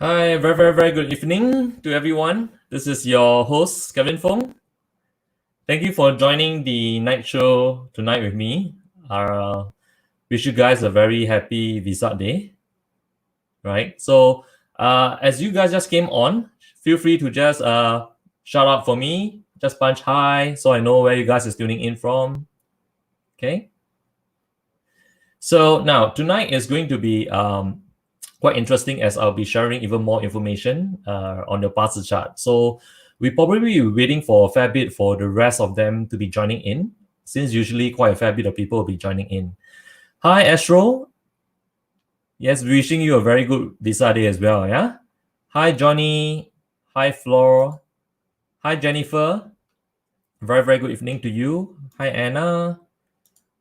Hi, very good evening to everyone. This is your host, Kevin Foong. Thank you for joining the night show tonight with me. Wish you guys a very happy Visa Day, right? So, as you guys just came on, feel free to just shout out for me, just punch hi, so I know where you guys is tuning in from. Okay. So now tonight is going to be quite interesting as I'll be sharing even more information on the Bazi chart. So we probably be waiting for a fair bit for the rest of them to be joining in, since usually quite a fair bit of people will be joining in. Hi, Astro. Yes, wishing you a very good Visa Day as well, yeah? Hi, Johnny. Hi, Flor. Hi, Jennifer. Very good evening to you. Hi, Anna.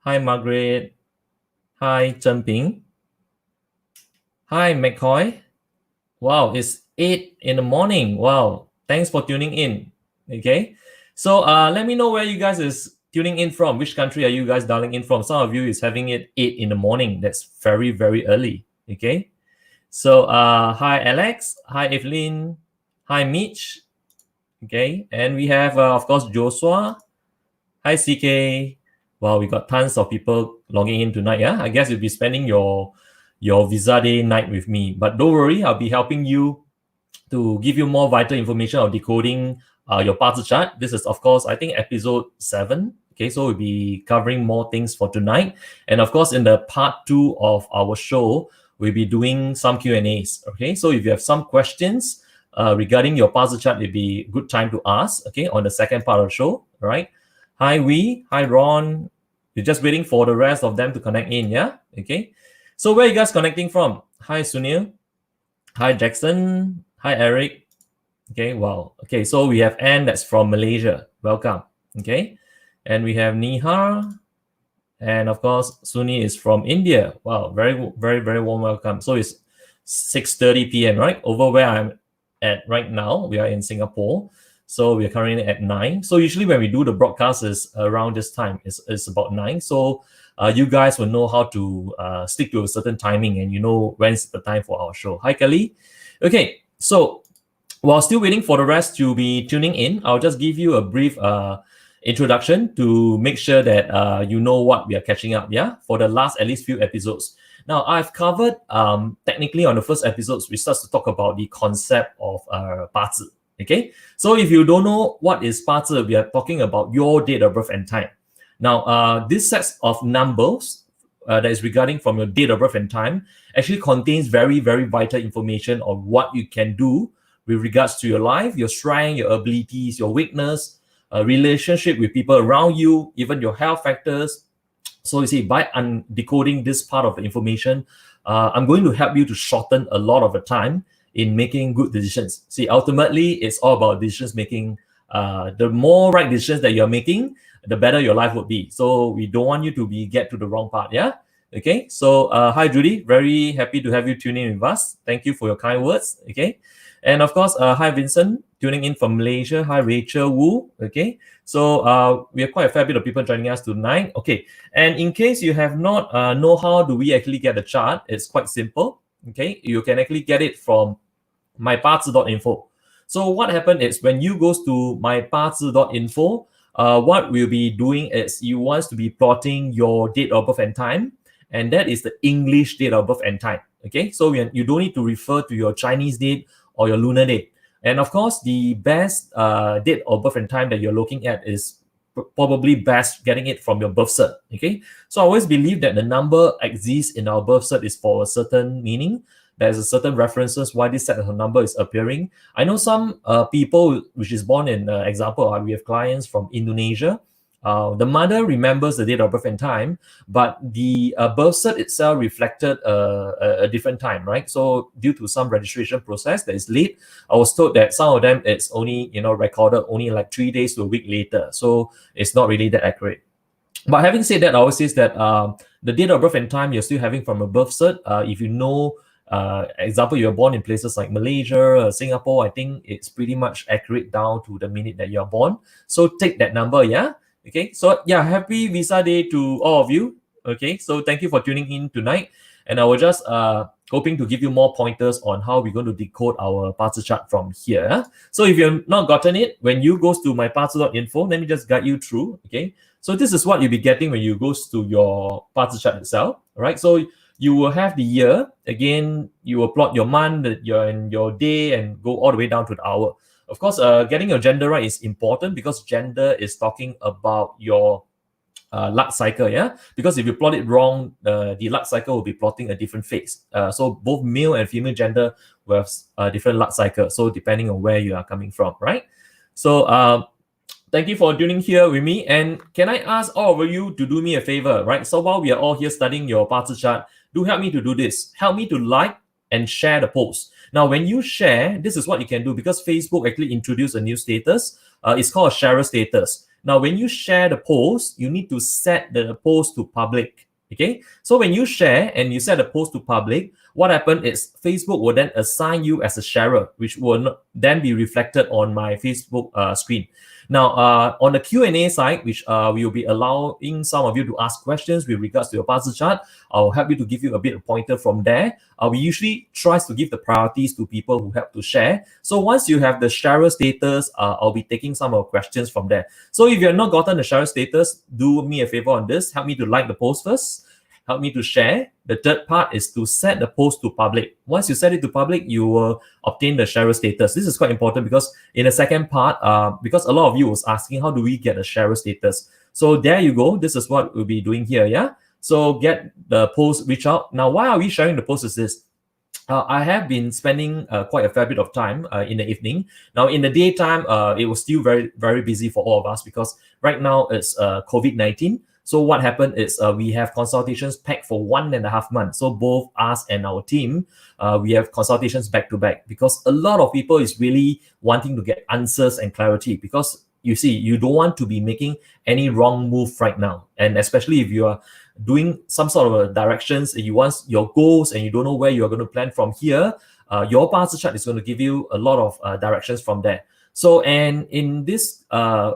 Hi, Margaret. Hi, Chen Ping. Hi, McCoy. Wow, it's 8 in the morning. Wow, thanks for tuning in. Okay, so let me know where you guys is tuning in from. Which country are you guys dialing in from? Some of you is having it 8 in the morning. That's very early. Okay, so hi Alex, hi Evelyn, hi Mitch. Okay, and we have of course Joshua. Hi CK. Wow, we got tons of people logging in tonight. Yeah, I guess you'll be spending your Visa Day night with me. But don't worry, I'll be helping you to give you more vital information on decoding your Bazi chart. This is, of course, I think episode 7. Okay, so we'll be covering more things for tonight. And of course, in the part 2 of our show, we'll be doing some Q&As. Okay, so if you have some questions regarding your Bazi chart, it'll be a good time to ask, okay, on the second part of the show, all right? Hi, Wee. Hi, Ron. You're just waiting for the rest of them to connect in, yeah? Okay. So where are you guys connecting from? Hi, Sunil. Hi, Jackson. Hi, Eric. Okay, wow. Okay, so we have Anne that's from Malaysia. Welcome. Okay. And we have Nihar. And of course, Suni is from India. Wow, very warm welcome. So it's 6:30 p.m., right? Over where I'm at right now. We are in Singapore. So we are currently at 9. So usually when we do the broadcast is around this time. It's about 9. So you guys will know how to stick to a certain timing and you know when's the time for our show. Hi, Kelly. Okay, so while still waiting for the rest to be tuning in, I'll just give you a brief introduction to make sure that you know what we are catching up, yeah, for the last at least few episodes. Now, I've covered technically on the first episodes, we start to talk about the concept of Bazi. Okay, so if you don't know what is Bazi, we are talking about your date of birth and time. Now, this sets of numbers that is regarding from your date of birth and time actually contains very vital information on what you can do with regards to your life, your strength, your abilities, your weakness, relationship with people around you, even your health factors. So you see, by decoding this part of the information, I'm going to help you to shorten a lot of the time in making good decisions. See, ultimately, it's all about decisions making. The more right decisions that you're making, the better your life would be. So we don't want you to get to the wrong part, yeah? Okay, so hi, Judy. Very happy to have you tuning in with us. Thank you for your kind words, okay? And of course, hi, Vincent, tuning in from Malaysia. Hi, Rachel Wu, okay? So we have quite a fair bit of people joining us tonight. Okay, and in case you have not know how do we actually get the chart, it's quite simple, okay? You can actually get it from mybazi.info. So what happened is when you goes to mybazi.info, what we'll be doing is you want to be plotting your date of birth and time, and that is the English date of birth and time. Okay, so you don't need to refer to your Chinese date or your lunar date. And of course, the best date of birth and time that you're looking at is probably best getting it from your birth cert. Okay, so I always believe that the number exists in our birth cert is for a certain meaning. There's a certain references why this set of number is appearing. I know some people which is born in example, we have clients from Indonesia. The mother remembers the date of birth and time, but the birth cert itself reflected a different time, right? So due to some registration process that is late, I was told that some of them it's only recorded only like 3 days to a week later, so it's not really that accurate. But having said that, I always say that the date of birth and time you're still having from a birth cert, if you know. Example, you're born in places like Malaysia, Singapore, I think it's pretty much accurate down to the minute that you're born. So take that number, yeah? Okay, so yeah, happy Visa Day to all of you. Okay, so thank you for tuning in tonight. And I was just hoping to give you more pointers on how we're going to decode our parts chart from here. So if you've not gotten it, when you go to myparts.info, let me just guide you through. Okay, so this is what you'll be getting when you go to your parts chart itself. All right, so you will have the year. Again, you will plot your month, your day, and go all the way down to the hour. Of course, getting your gender right is important because gender is talking about your luck cycle, yeah? Because if you plot it wrong, the luck cycle will be plotting a different phase. So both male and female gender will have a different luck cycle. So depending on where you are coming from, right? So thank you for tuning here with me. And can I ask all of you to do me a favor, right? So while we are all here studying your parts chart, do help me to do this. Help me to like and share the post. Now, when you share, this is what you can do because Facebook actually introduced a new status. It's called a sharer status. Now, when you share the post, you need to set the post to public. Okay, so when you share and you set the post to public, what happened is Facebook will then assign you as a sharer, which will then be reflected on my Facebook screen. Now, on the Q&A side, which we will be allowing some of you to ask questions with regards to your parts chart, I'll help you to give you a bit of pointer from there. We usually try to give the priorities to people who help to share. So once you have the sharer status, I'll be taking some of the questions from there. So if you have not gotten the sharer status, do me a favor on this. Help me to like the post first. Help me to share. The third part is to set the post to public. Once you set it to public, you will obtain the sharer status. This is quite important because in the second part, because a lot of you was asking, how do we get a sharer status? So there you go. This is what we'll be doing here, yeah? So get the post, reach out. Now, why are we sharing the post is this? I have been spending quite a fair bit of time in the evening. Now, in the daytime, it was still very, very busy for all of us because right now it's COVID-19. So what happened is we have consultations packed for 1.5 months. So both us and our team, we have consultations back to back because a lot of people is really wanting to get answers and clarity because you see, you don't want to be making any wrong move right now. And especially if you are doing some sort of a directions, you want your goals and you don't know where you're going to plan from here, your parts chart is going to give you a lot of directions from there. So, and in this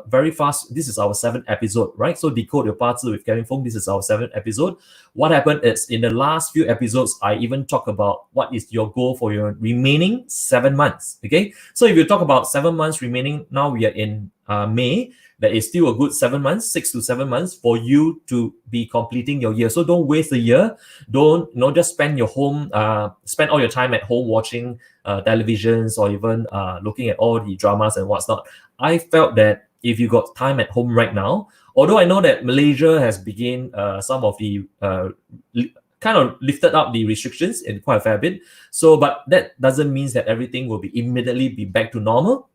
very fast, this is our 7th episode, right? So Decode Your Parts with Kevin Foong, this is our 7th episode. What happened is in the last few episodes, I even talk about what is your goal for your remaining 7 months, okay? So if you talk about 7 months remaining, now we are in May, there is still a good 7 months, 6 to 7 months for you to be completing your year. So don't waste the year. Don't just spend your home, spend all your time at home watching televisions or even looking at all the dramas and what's not. I felt that if you got time at home right now, although I know that Malaysia has begun some of the kind of lifted up the restrictions in quite a fair bit. So, but that doesn't mean that everything will be immediately be back to normal.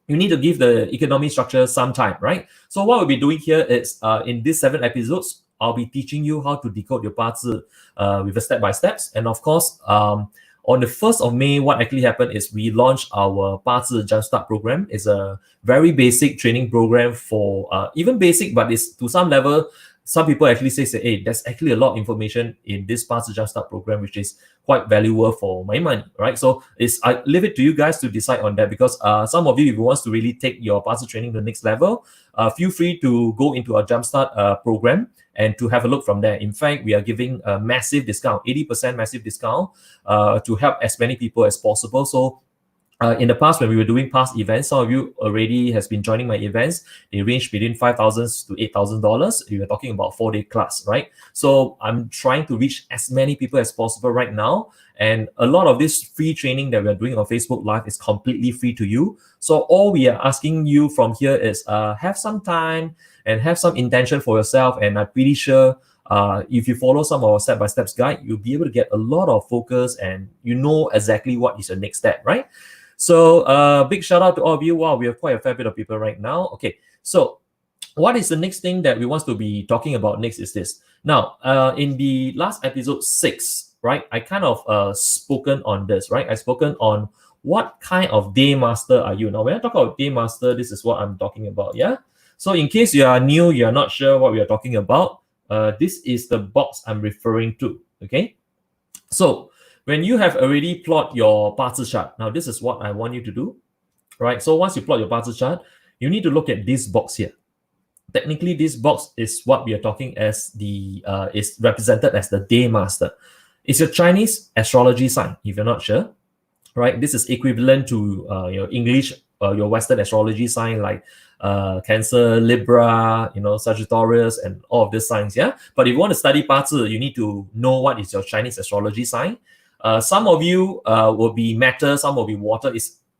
You need to give the economic structure some time, right? So what we'll be doing here is in these 7 episodes, I'll be teaching you how to decode your parts with a step-by-steps. And of course, on the 1st of May, what actually happened is we launched our parts Jumpstart program. It's a very basic training program for even basic, but it's to some level. Some people actually say, hey, there's actually a lot of information in this Parts Jumpstart program, which is quite valuable for my money, right? So I leave it to you guys to decide on that because some of you, if you want to really take your Parts training to the next level, feel free to go into our Jumpstart program and to have a look from there. In fact, we are giving a massive discount, 80% massive discount to help as many people as possible. So in the past, when we were doing past events, some of you already has been joining my events. They range between $5,000 to $8,000. We were talking about 4-day class, right? So I'm trying to reach as many people as possible right now. And a lot of this free training that we're doing on Facebook Live is completely free to you. So all we are asking you from here is have some time and have some intention for yourself. And I'm pretty sure if you follow some of our step-by-steps guide, you'll be able to get a lot of focus and you know exactly what is your next step, right? So big shout out to all of you. Wow, we have quite a fair bit of people right now. Okay, so what is the next thing that we want to be talking about next is this. Now, in the last episode 6, right, I kind of spoken on this, right? I spoken on what kind of day master are you. Now, when I talk about day master, this is what I'm talking about, yeah? So in case you are new, you are not sure what we are talking about, this is the box I'm referring to, okay? So when you have already plot your parts chart, now this is what I want you to do, right? So once you plot your parts chart, you need to look at this box here. Technically, this box is what we are talking as the is represented as the day master. It's your Chinese astrology sign, if you're not sure, right? This is equivalent to your English, your Western astrology sign like Cancer, Libra, Sagittarius, and all of these signs, yeah? But if you want to study 八字, you need to know what is your Chinese astrology sign. Some of you will be matter, some will be water.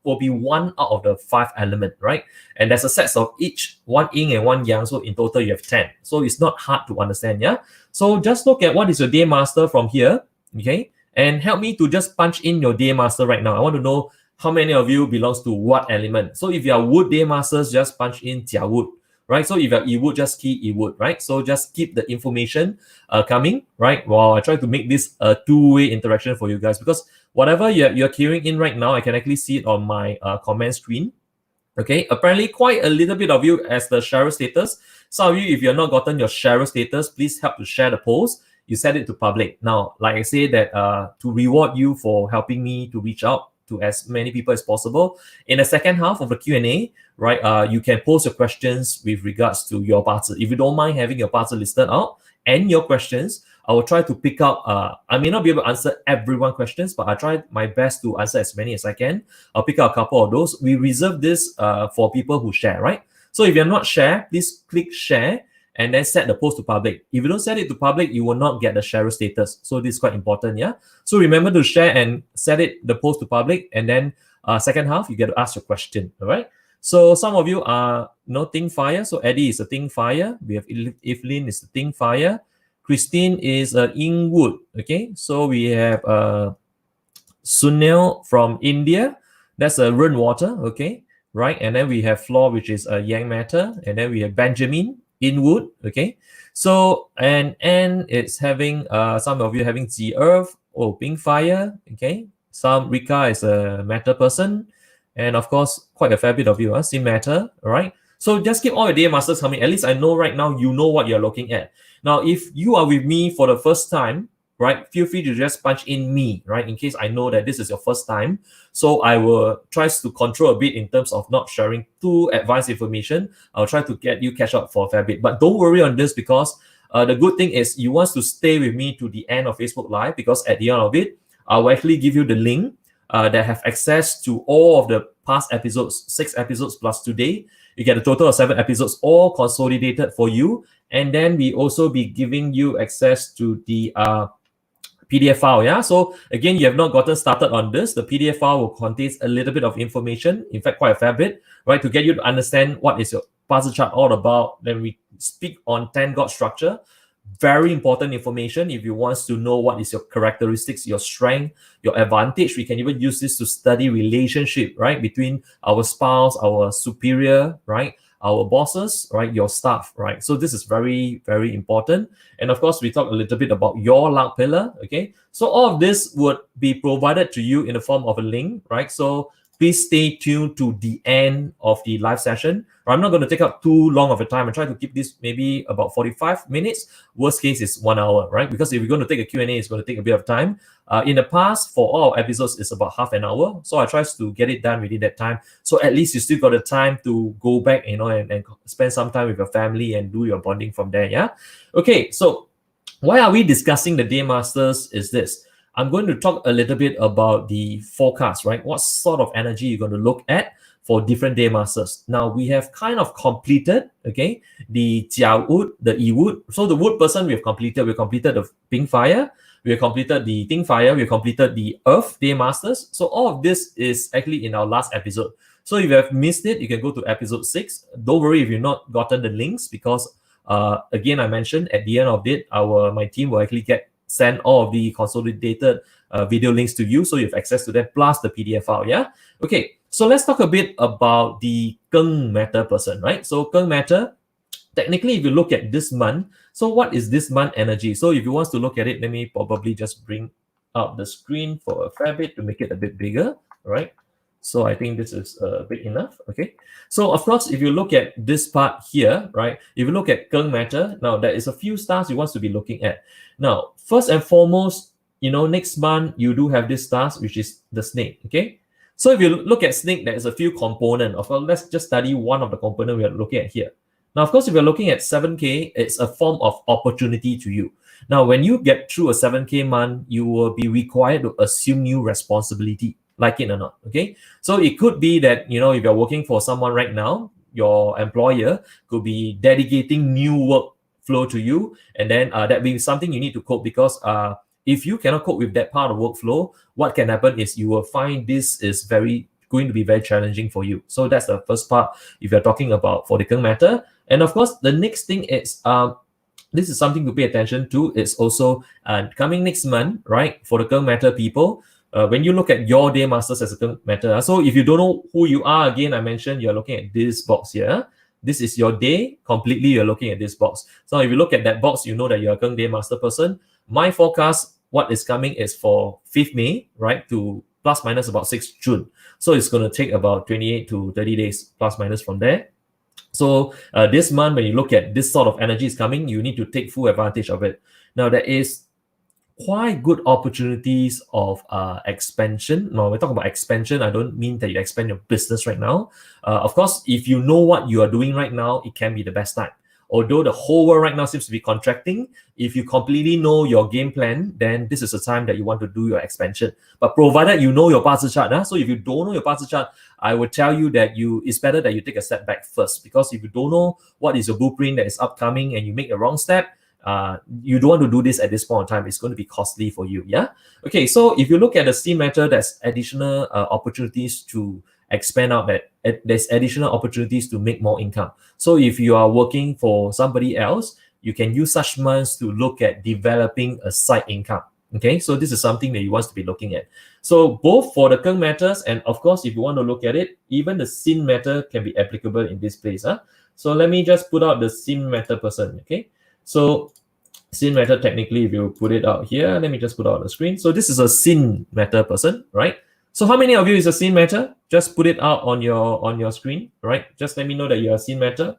Will be one out of the 5 element, right? And there's a set of each, one yin and one yang, so in total you have 10. So it's not hard to understand, yeah? So just look at what is your day master from here, okay? And help me to just punch in your day master right now. I want to know how many of you belongs to what element. So if you are wood day masters, just punch in Jia Wood, right? So if you would, just key yi wood, right? So just keep the information coming, right? While I try to make this a two-way interaction for you guys, because whatever you're keying in right now, I can actually see it on my comment screen. Okay, apparently quite a little bit of you as the sharer status. Some of you, if you're not gotten your sharer status, please help to share the post. You set it to public. Now, like I say that to reward you for helping me to reach out to as many people as possible. In the second half of the Q&A, right, you can post your questions with regards to your 八字. If you don't mind having your 八字listed out and your questions, I will try to pick up, I may not be able to answer everyone's questions, but I try my best to answer as many as I can. I'll pick up a couple of those. We reserve this for people who share, right? So if you're not share, please click share and then set the post to public. If you don't set it to public, you will not get the sharer status. So this is quite important, yeah? So remember to share and set the post to public, and then second half, you get to ask your question, all right? So some of you are Ting Fire. So Eddie is a Ting Fire. We have Evelyn is a Ting Fire. Christine is Ingwood. Okay, so we have Sunil from India. That's a Run Water. Okay, right. And then we have Floor, which is a Yang Matter. And then we have Benjamin Inwood. Okay, so and it's having some of you having the Earth. Oh, Pink Fire. Okay, some Rika is a Matter person, and of course quite a fair bit of you see Matter. All right. So just keep all your day masters coming. At least I know right now you know what you're looking at. Now, if you are with me for the first time, right, feel free to just punch in me, right, in case I know that this is your first time. So I will try to control a bit in terms of not sharing too advanced information. I'll try to get you catch up for a fair bit. But don't worry on this, because the good thing is you want to stay with me to the end of Facebook Live, because at the end of it, I'll actually give you the link that have access to all of the past episodes, 6 episodes plus today. You get a total of 7 episodes, all consolidated for you. And then we also be giving you access to the PDF file. Yeah. So again, you have not gotten started on this. The PDF file will contain a little bit of information, in fact, quite a fair bit, right, to get you to understand what is your puzzle chart all about. Then we speak on 10 God structure. Very important information. If you want to know what is your characteristics, your strength, your advantage, we can even use this to study relationship, right, between our spouse, our superior, right, our bosses, right, your staff, right. So this is very, very important. And of course, we talk a little bit about your luck pillar. Okay, so all of this would be provided to you in the form of a link, right? So please stay tuned to the end of the live session. I'm not going to take up too long of a time. I try to keep this maybe about 45 minutes. Worst case is 1 hour, right? Because if you're going to take a Q&A, it's going to take a bit of time. In the past, for all our episodes, it's about half an hour. So I try to get it done within that time. So at least you still got the time to go back, and spend some time with your family and do your bonding from there, yeah? Okay, so why are we discussing the Day Masters is this. I'm going to talk a little bit about the forecast, right? What sort of energy you're going to look at for different day masters. Now, we have kind of completed, okay, the Jia Wood, the Yi Wood. So the Wood person we completed the Pink Fire, we have completed the Ting Fire, we have completed the Earth Day Masters. So all of this is actually in our last episode. So if you have missed it, you can go to episode 6. Don't worry if you've not gotten the links, because again, I mentioned at the end of it, my team will actually send all of the consolidated video links to you, so you have access to them, plus the PDF file, yeah? Okay, so let's talk a bit about the Keng Matter person, right? So Keng Matter, technically, if you look at this month, so what is this month energy? So if you want to look at it, let me probably just bring up the screen for a fair bit to make it a bit bigger, right? So I think this is big enough, okay? So of course, if you look at this part here, right? If you look at Keng Matter, now there is a few stars you want to be looking at. Now, first and foremost, next month, you do have this stars, which is the snake, okay? So if you look at snake, there is a few components. Of course, let's just study one of the components we are looking at here. Now, of course, if you're looking at 7K, it's a form of opportunity to you. Now, when you get through a 7K month, you will be required to assume new responsibility, like it or not. Okay, so it could be that if you're working for someone right now, your employer could be dedicating new work flow to you, and then that be something you need to cope, because if you cannot cope with that part of workflow, what can happen is you will find this is going to be very challenging for you. So that's the first part if you're talking about for the Keng matter. And of course, the next thing is this is something to pay attention to. It's also coming next month, right? For the Keng matter people, when you look at your day masters as a Keng matter, so if you don't know who you are, again, I mentioned you're looking at this box here. This is your day completely. You're looking at this box. So if you look at that box, you know that you're a Keng day master person. My forecast, what is coming is for 5th May, right, to plus minus about 6th June. So it's going to take about 28 to 30 days plus minus from there. So this month, when you look at this sort of energy is coming, you need to take full advantage of it. Now, there is quite good opportunities of expansion. Now, when we talk about expansion, I don't mean that you expand your business right now. Of course, if you know what you are doing right now, it can be the best time. Although the whole world right now seems to be contracting, if you completely know your game plan, then this is the time that you want to do your expansion. But provided you know your Bazi chart, so if you don't know your Bazi chart, I would tell you that it's better that you take a step back first, because if you don't know what is your blueprint that is upcoming and you make a wrong step, you don't want to do this at this point in time. It's going to be costly for you. Yeah. Okay. So if you look at the scene matter, there's additional opportunities to expand out, that there's additional opportunities to make more income. So if you are working for somebody else, you can use such months to look at developing a side income. Okay, so this is something that you want to be looking at. So both for the Keng matters, and of course, if you want to look at it, even the sin matter can be applicable in this place. So let me just put out the sin matter person. Okay, so sin matter, technically, if you put it out here, let me just put out the screen. So this is a sin matter person, right? So how many of you is a sin matter? Just put it out on your screen, right? Just let me know that you're a sin matter.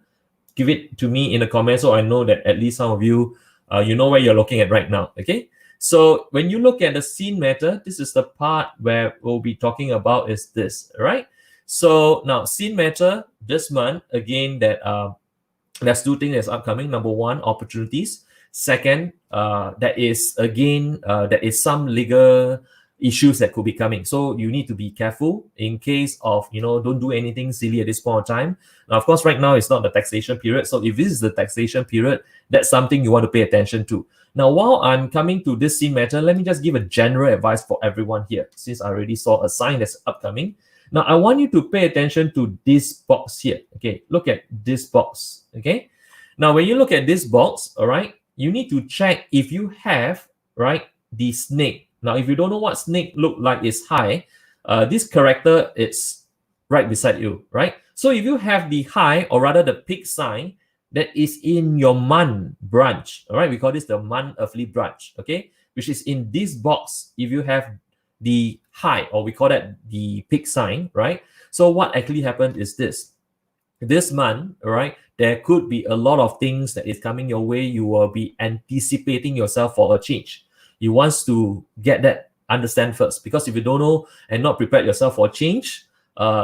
Give it to me in the comments so I know that at least some of you, you know where you're looking at right now. Okay. So when you look at the scene matter, this is the part where we'll be talking about is this, right? So now scene matter this month, again, that there's two things that's upcoming. Number one, opportunities. Second, there is some legal issues that could be coming. So you need to be careful in case of, don't do anything silly at this point in time. Now, of course, right now it's not the taxation period. So if this is the taxation period, that's something you want to pay attention to. Now, while I'm coming to this scene matter, let me just give a general advice for everyone here, since I already saw a sign that's upcoming. Now, I want you to pay attention to this box here. Okay, look at this box. Okay, now when you look at this box, all right, you need to check if you have, right, the snake. Now, if you don't know what snake look like is high, this character is right beside you, right? So if you have the high, or rather the peak sign that is in your month branch, all right, we call this the month earthly branch, okay, which is in this box. If you have the high, or we call that the peak sign, right? So what actually happened is this month, all right, there could be a lot of things that is coming your way. You will be anticipating yourself for a change. You want to get that understand first, because if you don't know and not prepare yourself for change,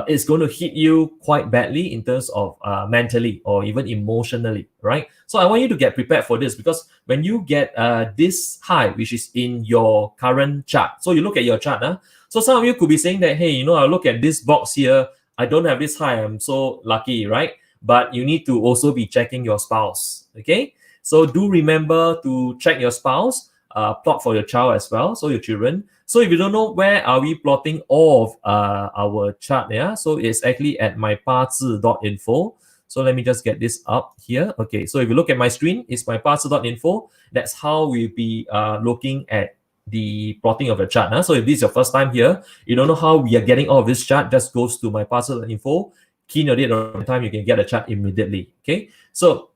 it's going to hit you quite badly in terms of mentally or even emotionally, right? So I want you to get prepared for this, because when you get this high, which is in your current chart, so you look at your chart, so some of you could be saying that, hey, I look at this box here, I don't have this high, I'm so lucky, right? But you need to also be checking your spouse, okay? So do remember to check your spouse. Plot for your child as well, so your children. So if you don't know where are we plotting all of our chart, so it's actually at mybazi.info. So let me just get this up here. Okay, so if you look at my screen, it's mybazi.info. That's how we'll be looking at the plotting of the chart. So if this is your first time here, you don't know how we are getting all of this chart, just goes to mybazi.info, key in your date or time, you can get a chart immediately. Okay, so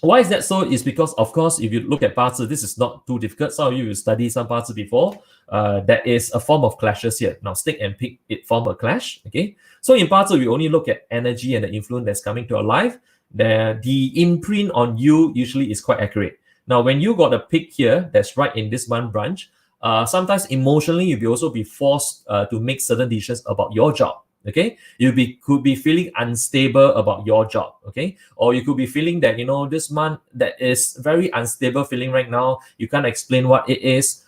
why is that so? Is because, of course, if you look at Bazi, this is not too difficult. Some of you will study some Bazi before. There is a form of clashes here. Now, stick and pick, it form a clash. Okay. So in Bazi, we only look at energy and the influence that's coming to our life. The imprint on you usually is quite accurate. Now, when you got a pick here, that's right in this one branch, sometimes emotionally, you'll also be forced to make certain decisions about your job. Okay, could be feeling unstable about your job. Okay, or you could be feeling that this month that is very unstable feeling right now. You can't explain what it is.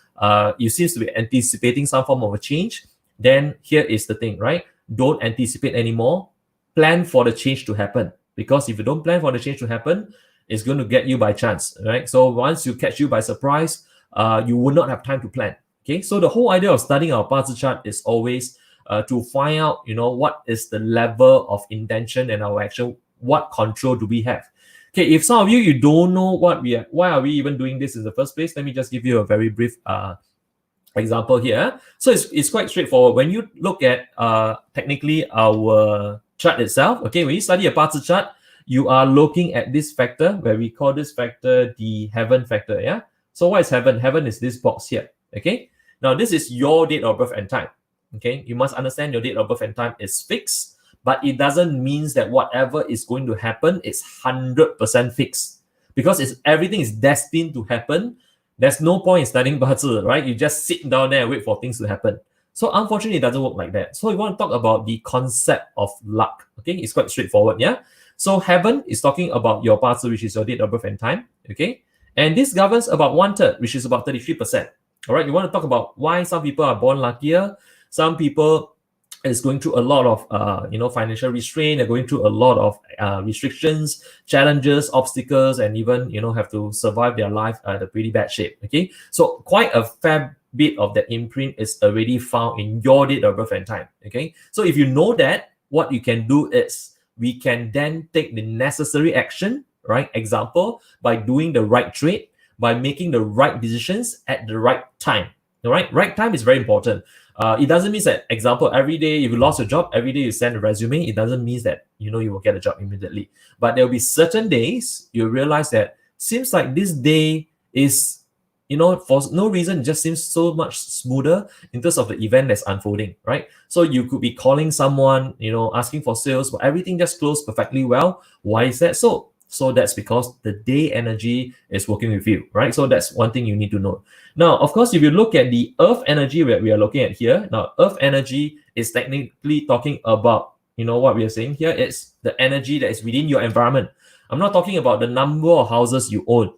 You seems to be anticipating some form of a change. Then here is the thing, right? Don't anticipate anymore. Plan for the change to happen, because if you don't plan for the change to happen, it's going to get you by chance, right? So once you catch you by surprise, you will not have time to plan. Okay, so the whole idea of studying our Bazi chart is always to find out, what is the level of intention and our action, what control do we have. Okay, if some of you don't know why are we even doing this in the first place, let me just give you a very brief example here. So it's quite straightforward. When you look at technically our chart itself, okay, when you study a Bazi chart, you are looking at this factor where we call this factor the heaven factor. Yeah. So what is heaven? Heaven is this box here. Okay. Now this is your date of birth and time. Okay. You must understand your date of birth and time is fixed, but it doesn't mean that whatever is going to happen is 100% fixed, because everything is destined to happen. There's no point in studying Bazi, right? You just sit down there and wait for things to happen. So unfortunately, it doesn't work like that. So we want to talk about the concept of luck. Okay, it's quite straightforward. Yeah. So heaven is talking about your Bazi, which is your date of birth and time. Okay, and this governs about 1/3, which is about 33%. All right. You want to talk about why some people are born luckier. Some people is going through a lot of financial restraint. They're going through a lot of restrictions, challenges, obstacles, and even have to survive their life at a pretty bad shape. Okay, so quite a fair bit of that imprint is already found in your date of birth and time. Okay, so if you know that, what you can do is we can then take the necessary action. Right, example, by doing the right trade, by making the right decisions at the right time. All right time is very important. It doesn't mean that, example, every day if you lost your job, every day you send a resume, it doesn't mean that you will get a job immediately. But there will be certain days you realize that seems like this day is, for no reason, it just seems so much smoother in terms of the event that's unfolding, right? So you could be calling someone, asking for sales, but everything just flows perfectly well. Why is that so? So that's because the day energy is working with you, right? So that's one thing you need to know. Now, of course, if you look at the earth energy that we are looking at here, now earth energy is technically talking about, what we are saying here is the energy that is within your environment. I'm not talking about the number of houses you own.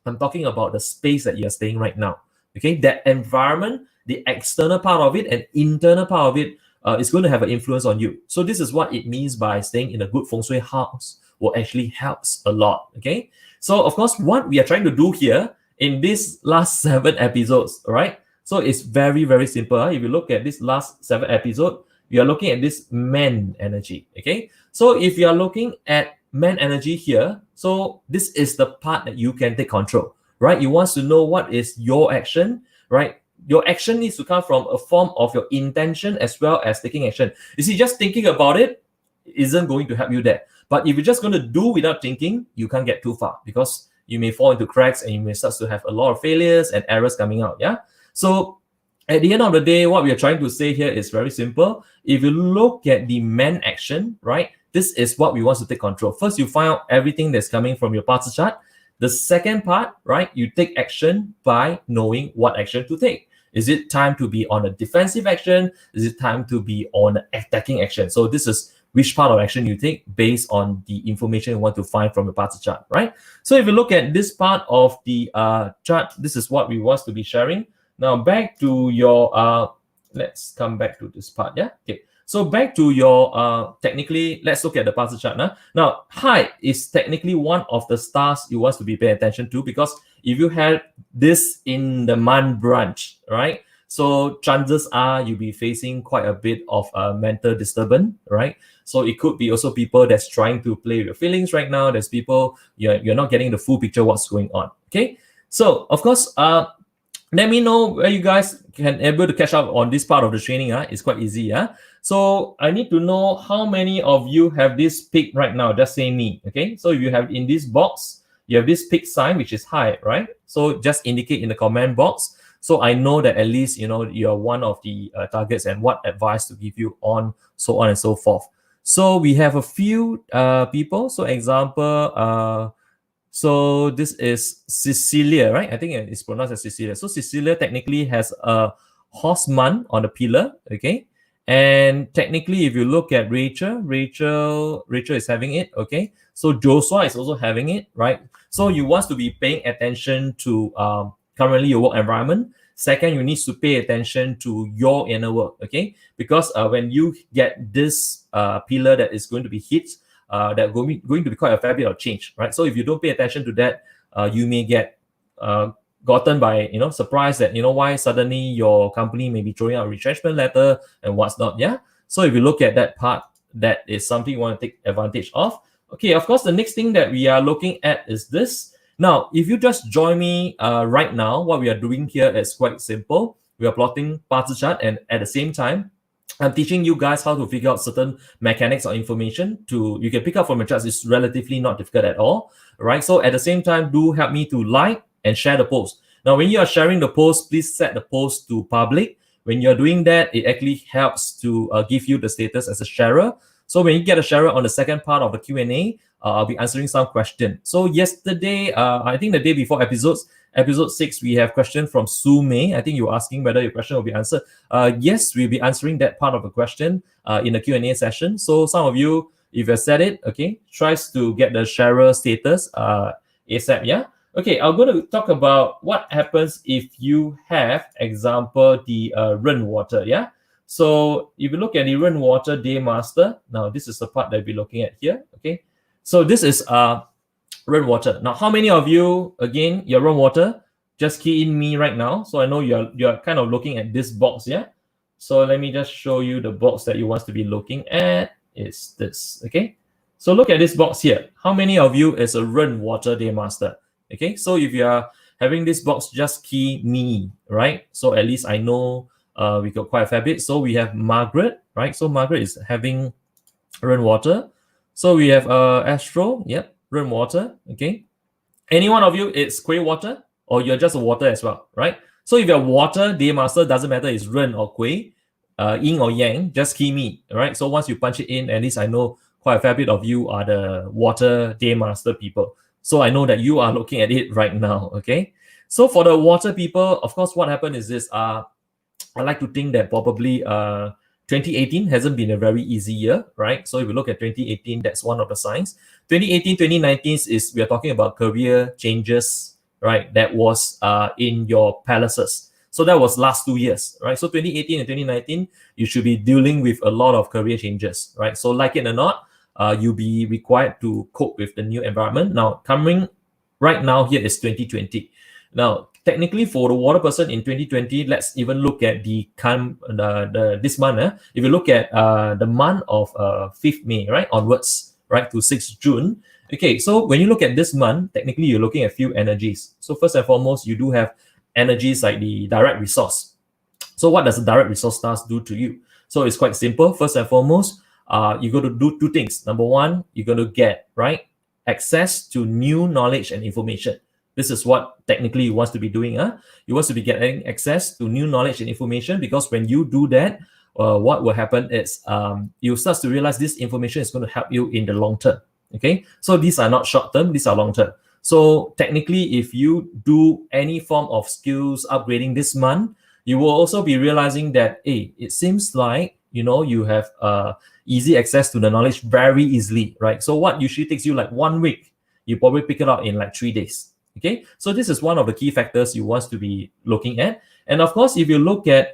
I'm talking about the space that you're staying right now. Okay, that environment, the external part of it and internal part of it is going to have an influence on you. So this is what it means by staying in a good feng shui house will actually helps a lot. Okay, so of course, what we are trying to do here in these last 7 episodes, all right? So it's very, very simple. If you look at this last 7 episodes, we are looking at this man energy. Okay, so if you are looking at man energy here, so this is the part that you can take control, right? You want to know what is your action, right? Your action needs to come from a form of your intention as well as taking action. You see, just thinking about it isn't going to help you there. But if you're just going to do without thinking, you can't get too far, because you may fall into cracks and you may start to have a lot of failures and errors coming out. Yeah. So at the end of the day, what we are trying to say here is very simple. If you look at the man action, right, this is what we want to take control. First, you find out everything that's coming from your Bazi chart. The second part, right, you take action by knowing what action to take. Is it time to be on a defensive action? Is it time to be on an attacking action? So this is which part of action you take based on the information you want to find from the Bazi chart, right? So if you look at this part of the chart, this is what we want to be sharing. Now back to your, let's come back to this part, yeah? Okay, so back to your, technically, let's look at the Bazi chart now. Now, height is technically one of the stars you want to be paying attention to, because if you have this in the month branch, right? So chances are you'll be facing quite a bit of mental disturbance, right? So it could be also people that's trying to play with your feelings right now. There's people, you're not getting the full picture what's going on, okay? So, of course, let me know where you guys can able to catch up on this part of the training. It's quite easy. So I need to know how many of you have this pick right now. Just say me, okay? So if you have in this box, you have this pick sign, which is high, right? So just indicate in the comment box, so I know that at least you're one of the targets and what advice to give you on, so on and so forth. So we have a few people. So example, so this is Cecilia, right? I think it's pronounced as Cecilia. So Cecilia technically has a horseman on the pillar, okay? And technically, if you look at Rachel is having it, okay? So Joshua is also having it, right? So you want to be paying attention to currently your work environment. Second, you need to pay attention to your inner work, okay? Because when you get this pillar that is going to be hit, that going to be quite a fair bit of change, right? So if you don't pay attention to that, you may get gotten by surprised that why suddenly your company may be throwing out a retrenchment letter and what's not. Yeah. So if you look at that part, that is something you want to take advantage of. Okay, of course, the next thing that we are looking at is this. Now, if you just join me right now, what we are doing here is quite simple. We are plotting Bazi chart, and at the same time, I'm teaching you guys how to figure out certain mechanics or information you can pick up from your charts. It's relatively not difficult at all, right? So at the same time, do help me to like and share the post. Now, when you are sharing the post, please set the post to public. When you're doing that, it actually helps to give you the status as a sharer. So when you get a sharer on the second part of the Q&A, I'll be answering some questions. So yesterday, I think the day before episode 6, we have question from Su Mei. I think you're asking whether your question will be answered. Yes, we'll be answering that part of the question in the Q&A session. So some of you, if you said it, okay, tries to get the sharer status ASAP, yeah? Okay, I'm going to talk about what happens if you have, example, the rainwater, yeah? So if you look at the rainwater daymaster, now this is the part that we'll be looking at here, okay? So this is rainwater. Now, how many of you, again, your rainwater, just key in me right now. So I know you're kind of looking at this box, yeah? So let me just show you the box that you want to be looking at. Is this, okay? So look at this box here. How many of you is a rainwater daymaster? Okay, so if you are having this box, just key me, right? So at least I know we got quite a fair bit. So we have Margaret, right? So Margaret is having rainwater. So we have Astro, yep, rainwater, okay. Any one of you, it's Quay water, or you're just a water as well, right? So if you're water, daymaster, doesn't matter, it's Ren or Quay, yin or yang, just key me, right? So once you punch it in, at least I know quite a fair bit of you are the water daymaster people. So I know that you are looking at it right now, okay? So for the water people, of course, what happened is this. I like to think that probably 2018 hasn't been a very easy year, right? So if you look at 2018, that's one of the signs. 2018, 2019 is, we are talking about career changes, right? That was in your palaces. So that was last 2 years, right? So 2018 and 2019, you should be dealing with a lot of career changes, right? So like it or not, you'll be required to cope with the new environment. Now, coming right now here is 2020. Now, technically for the water person in 2020, let's even look at this month. If you look at the month of 5th May, right, onwards, right, to 6th June. Okay, so when you look at this month, technically you're looking at few energies. So first and foremost, you do have energies like the direct resource. So what does the direct resource stars do to you? So it's quite simple. First and foremost, you're going to do two things. Number one, you're going to get, right, access to new knowledge and information. This is what technically you want to be doing. You want to be getting access to new knowledge and information, because when you do that, what will happen is you start to realize this information is going to help you in the long term. Okay, so these are not short term, these are long term. So technically, if you do any form of skills upgrading this month, you will also be realizing that, hey, it seems like you have easy access to the knowledge very easily, right? So what usually takes you like 1 week, you probably pick it up in like 3 days. Okay, so this is one of the key factors you want to be looking at. And of course, if you look at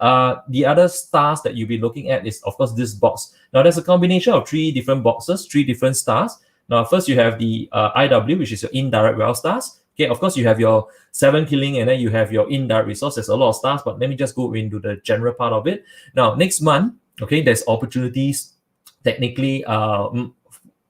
the other stars that you'll be looking at is, of course, this box. Now, there's a combination of 3 different boxes, 3 different stars. Now, first you have the IW, which is your indirect well stars. Okay, of course, you have your 7 killing, and then you have your indirect resource. There's a lot of stars, but let me just go into the general part of it. Now, next month, okay, there's opportunities. Technically,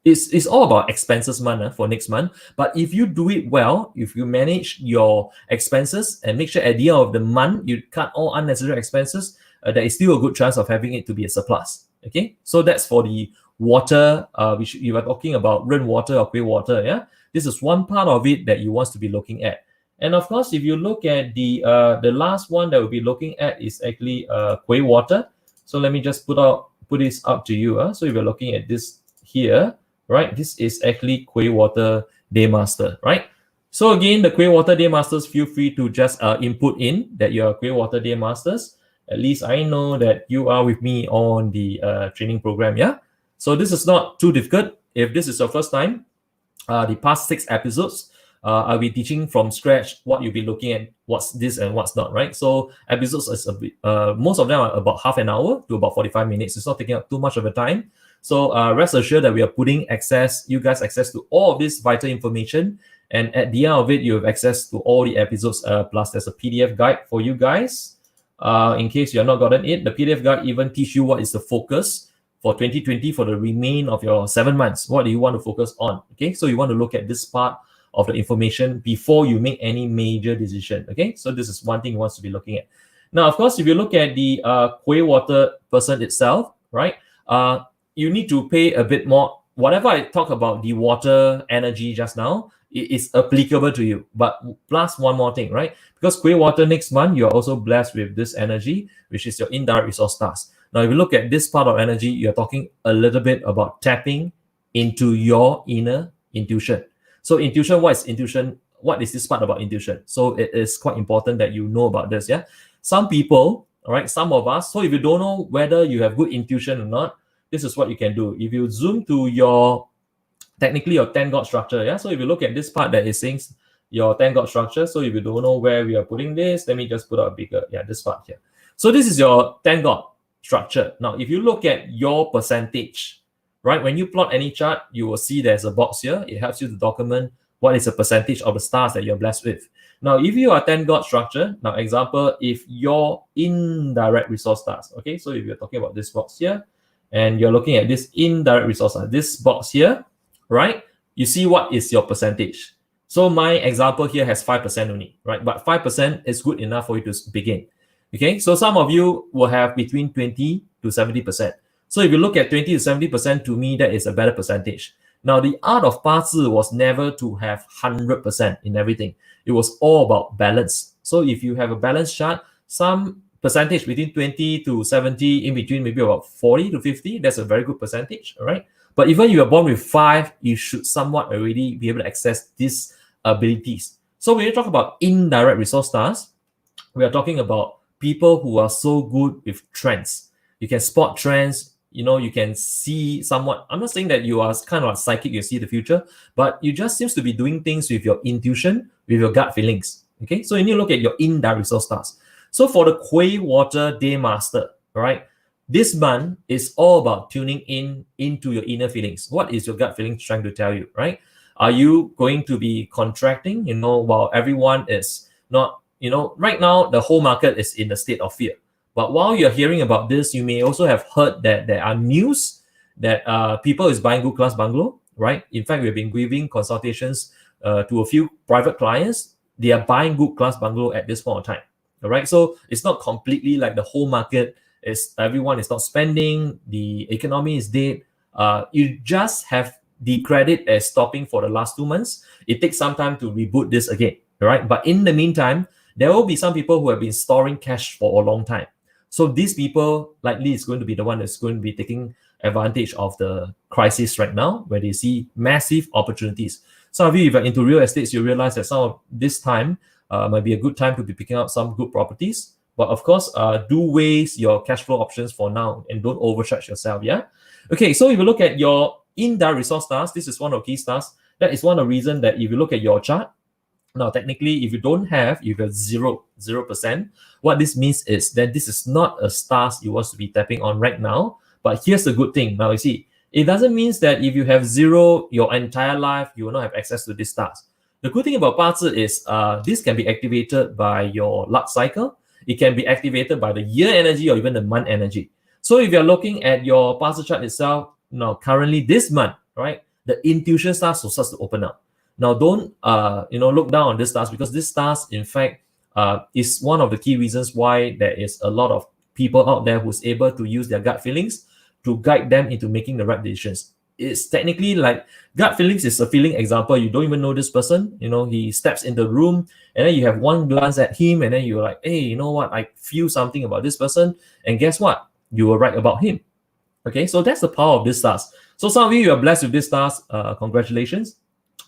it's all about expenses month for next month. But if you do it well, if you manage your expenses and make sure at the end of the month you cut all unnecessary expenses, there is still a good chance of having it to be a surplus. Okay, so that's for the water, which you are talking about rainwater or grey water. Yeah, this is one part of it that you want to be looking at. And of course, if you look at the last one that we'll be looking at is actually grey water. So let me just put this up to you. So if you're looking at this here, right, this is actually Quay Water Daymaster, right? So again, the Quay Water Daymasters, feel free to just input in that you're Quay Water Daymasters. At least I know that you are with me on the training program. Yeah. So this is not too difficult. If this is your first time, the past 6 episodes, I'll be teaching from scratch what you'll be looking at, what's this and what's not, right? So episodes is a bit, most of them are about half an hour to about 45 minutes. It's not taking up too much of a time. So rest assured that we are putting you guys access to all of this vital information. And at the end of it, you have access to all the episodes, plus there's a PDF guide for you guys. In case you have not gotten it, the PDF guide even teach you what is the focus for 2020 for the remain of your 7 months. What do you want to focus on? Okay, so you want to look at this part of the information before you make any major decision. Okay, so this is one thing you want to be looking at. Now, of course, if you look at the Kueh water person itself, right, you need to pay a bit more. Whatever I talk about the water energy just now, it is applicable to you. But plus one more thing, right? Because Kueh water next month, you're also blessed with this energy, which is your indirect resource stars. Now, if you look at this part of energy, you're talking a little bit about tapping into your inner intuition. So intuition, what is intuition? What is this part about intuition? So it is quite important that you know about this, yeah? Some people, all right, some of us, so if you don't know whether you have good intuition or not, this is what you can do. If you zoom to your, technically your 10 God structure, yeah? So if you look at this part that is saying your 10 God structure, so if you don't know where we are putting this, let me just put out bigger, yeah, this part here. So this is your 10 God structure. Now, if you look at your percentage, right, when you plot any chart, you will see there's a box here. It helps you to document what is the percentage of the stars that you're blessed with. Now, if you are 10 God structure, now example, if your indirect resource stars, okay, so if you're talking about this box here, and you're looking at this indirect resource, this box here, right, you see what is your percentage. So my example here has 5% only, right, but 5% is good enough for you to begin. Okay, so some of you will have between 20 to 70%. So if you look at 20 to 70%, to me, that is a better percentage. Now, the art of Bazi was never to have 100% in everything. It was all about balance. So if you have a balanced chart, some percentage between 20 to 70, in between maybe about 40 to 50, that's a very good percentage, all right? But even you are born with 5, you should somewhat already be able to access these abilities. So when you talk about indirect resource stars, we are talking about people who are so good with trends. You can spot trends, you know, you can see somewhat. I'm not saying that you are kind of like psychic, you see the future, but you just seems to be doing things with your intuition, with your gut feelings. Okay, so you need to look at your indirect resource stars. So for the Kueh water day master, right, this month is all about tuning into your inner feelings. What is your gut feeling trying to tell you, right? Are you going to be contracting, you know, while everyone is not, you know, right now the whole market is in a state of fear. But while you're hearing about this, you may also have heard that there are news that people is buying good class bungalow, right? In fact, we've been giving consultations to a few private clients. They are buying good class bungalow at this point of time, all right? So it's not completely like the whole market is, everyone is not spending, the economy is dead. You just have the credit as stopping for the last 2 months. It takes some time to reboot this again, all right? But in the meantime, there will be some people who have been storing cash for a long time. So these people likely is going to be the one that's going to be taking advantage of the crisis right now, where they see massive opportunities. Some of you, if you're into real estates, you realize that some of this time might be a good time to be picking up some good properties. But of course, do weigh your cash flow options for now and don't overstretch yourself, yeah? Okay, so if you look at your indirect resource stars, this is one of key stars. That is one of the reasons that if you look at your chart, now, technically, if you don't have, if you have 0%, what this means is that this is not a stars you want to be tapping on right now. But here's the good thing. Now, you see, it doesn't mean that if you have 0 your entire life, you will not have access to these stars. The good thing about Bazi is this can be activated by your luck cycle. It can be activated by the year energy or even the month energy. So if you're looking at your Bazi chart itself, now currently this month, right, the intuition stars will start to open up. Now, don't look down on this stars, because this stars, in fact, is one of the key reasons why there is a lot of people out there who's able to use their gut feelings to guide them into making the right decisions. It's technically like gut feelings is a feeling example. You don't even know this person. You know, he steps in the room and then you have one glance at him and then you're like, hey, you know what? I feel something about this person. And guess what? You were right about him. Okay, so that's the power of this stars. So some of you are blessed with this stars. Congratulations.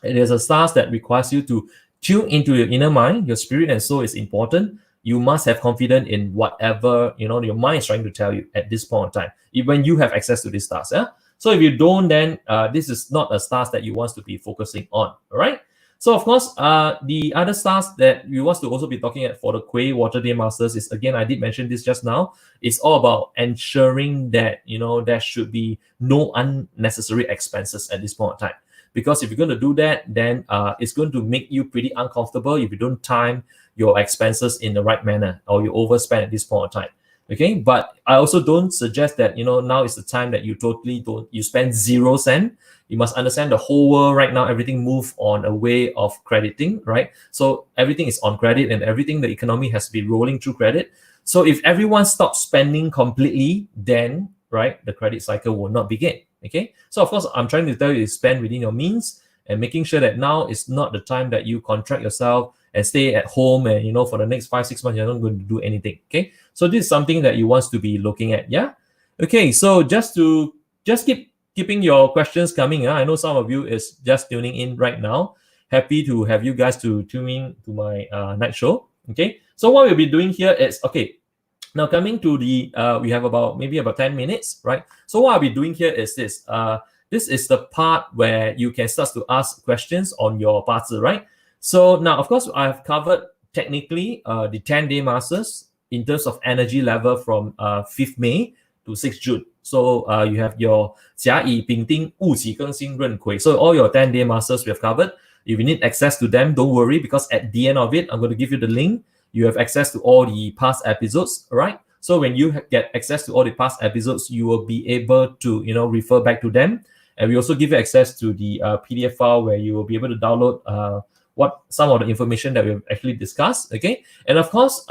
It is a stars that requires you to tune into your inner mind. Your spirit and soul is important. you must have confidence in whatever your mind is trying to tell you at this point in time, when you have access to these stars. Yeah. So if you don't, then this is not a stars that you want to be focusing on. All right. So of course, the other stars that we want to also be talking at for the Quay Water Day Masters is, again, I did mention this just now. It's all about ensuring that there should be no unnecessary expenses at this point in time. Because if you're going to do that, then it's going to make you pretty uncomfortable if you don't time your expenses in the right manner, or you overspend at this point in time. Okay, but I also don't suggest that now is the time that you spend 0 cent. You must understand the whole world right now, everything move on a way of crediting, right? So everything is on credit, and everything, the economy has to be rolling through credit. So if everyone stops spending completely, then the credit cycle will not begin. Okay, so of course, I'm trying to tell you to spend within your means, and making sure that now is not the time that you contract yourself and stay at home, and for the next 5-6 months you're not going to do anything. Okay, so this is something that you want to be looking at. Yeah. Okay, so just keeping your questions coming. I know some of you is just tuning in right now. Happy to have you guys to tune in to my night show. Okay, so what we'll be doing here is, okay, now coming to the we have maybe about 10 minutes, right? So what I'll be doing here is this. This is the part where you can start to ask questions on your Bazi, right? So now, of course, I've covered technically the 10-day masters in terms of energy level from 5th May to 6th June. So you have your 甲乙丙丁戊己庚辛壬癸. So all your 10-day masters we have covered. If you need access to them, don't worry, because at the end of it, I'm going to give you the link. You have access to all the past episodes, right? So when you get access to all the past episodes, you will be able to refer back to them. And we also give you access to the PDF file where you will be able to download some of the information that we've actually discussed. Okay, and of course,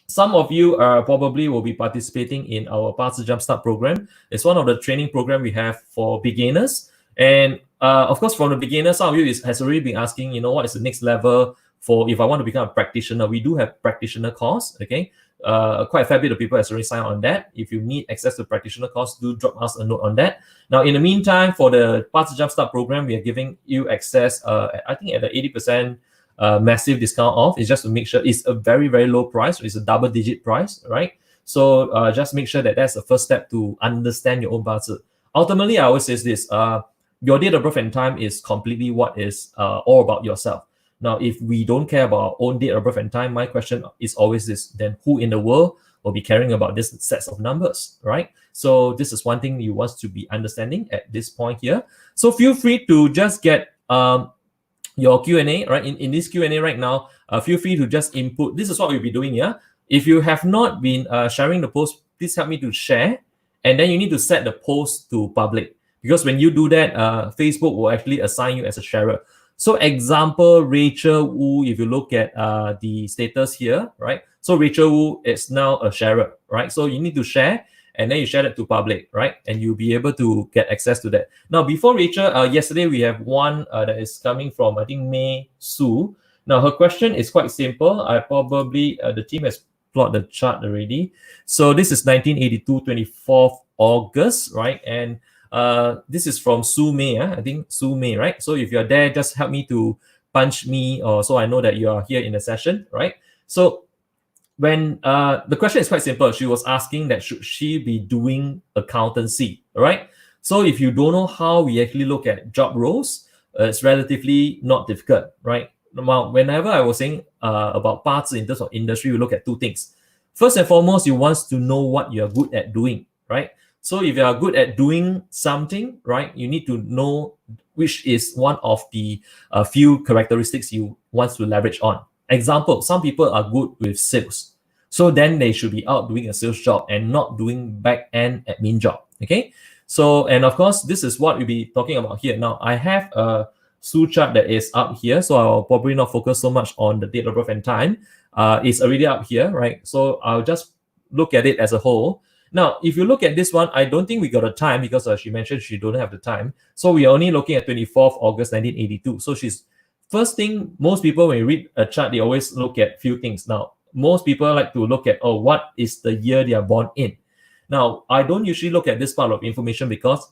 some of you probably will be participating in our Bazi Jumpstart program. It's one of the training program we have for beginners. And of course, from the beginners, some of you has already been asking, what is the next level for if I want to become a practitioner. We do have practitioner course. Okay, quite a fair bit of people has already signed on that. If you need access to practitioner course, do drop us a note on that. Now, in the meantime, for the Bazi Jumpstart program, we are giving you access, I think at the 80% massive discount off. It's just to make sure it's a very, very low price. It's a double-digit price, right? So just make sure that that's the first step to understand your own Bazi. Ultimately, I always say this, your date of birth and time is completely what is all about yourself. Now, if we don't care about our own date of birth and time, my question is always this, then who in the world will be caring about this sets of numbers, right? So this is one thing you want to be understanding at this point here. So feel free to just get your Q&A, right? In this Q&A right now, feel free to just input. This is what we'll be doing here. If you have not been sharing the post, please help me to share. And then you need to set the post to public. Because when you do that, Facebook will actually assign you as a sharer. So example, Rachel Wu, if you look at the status here, right? So Rachel Wu is now a sharer, right? So you need to share, and then you share it to public, right? And you'll be able to get access to that. Now, before Rachel, yesterday we have one that is coming from, I think, May Su. Now, her question is quite simple. I probably, the team has plotted the chart already. So this is 1982, 24th August, right? And this is from Su Mei, I think Su Mei, right? So if you're there, just help me to punch me, or so I know that you are here in the session, right? So when the question is quite simple, she was asking that should she be doing accountancy, right? So if you don't know how we actually look at job roles, it's relatively not difficult, right? Now, whenever I was saying about Bazi in terms of industry, we look at two things. First and foremost, you want to know what you're good at doing, right? So if you are good at doing something, right, you need to know which is one of the few characteristics you want to leverage on. Example, some people are good with sales. So then they should be out doing a sales job and not doing back-end admin job, okay? So, and of course, this is what we'll be talking about here. Now, I have a Su chart that is up here, so I'll probably not focus so much on the date of birth and time. It's already up here, right? So I'll just look at it as a whole. Now, if you look at this one, I don't think we got a time because she mentioned she don't have the time. So we are only looking at 24th August 1982. So she's first thing, most people when you read a chart, they always look at few things. Now, most people like to look at, oh, what is the year they are born in? Now, I don't usually look at this part of information because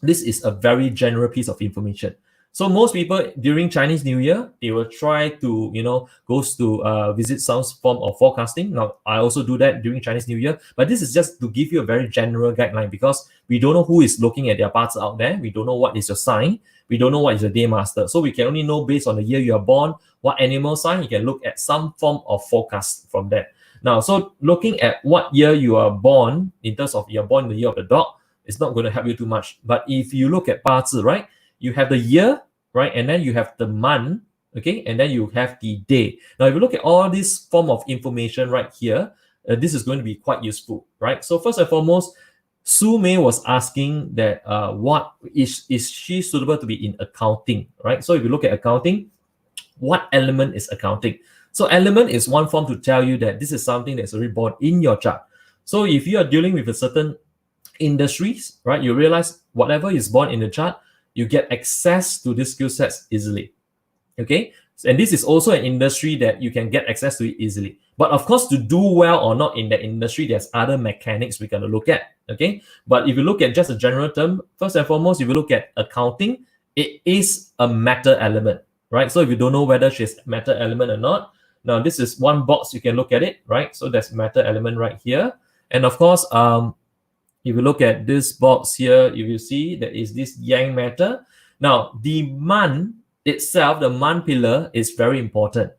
this is a very general piece of information. So most people during Chinese New Year, they will try to, goes to visit some form of forecasting. Now, I also do that during Chinese New Year, but this is just to give you a very general guideline because we don't know who is looking at their parts out there. We don't know what is your sign. We don't know what is your day master. So we can only know based on the year you are born, what animal sign. You can look at some form of forecast from that. Now, so looking at what year you are born, in terms of you're born in the year of the dog, it's not going to help you too much. But if you look at Bazi, right, you have the year, right, and then you have the month, okay, and then you have the day. Now, if you look at all this form of information right here, this is going to be quite useful, right? So first and foremost, Su Mei was asking that what is she suitable to be in accounting, right? So if you look at accounting, what element is accounting? So element is one form to tell you that this is something that's already born in your chart. So if you are dealing with a certain industries, right, you realize whatever is born in the chart, you get access to these skill sets easily. Okay, and this is also an industry that you can get access to it easily. But of course, to do well or not in that industry, there's other mechanics we're going to look at. Okay, but if you look at just a general term, first and foremost, if you look at accounting, it is a matter element, right? So if you don't know whether she's matter element or not, now this is one box you can look at it, right? So that's matter element right here, and of course, if you look at this box here, you will see that is this yang matter. Now, the month itself, the month pillar is very important.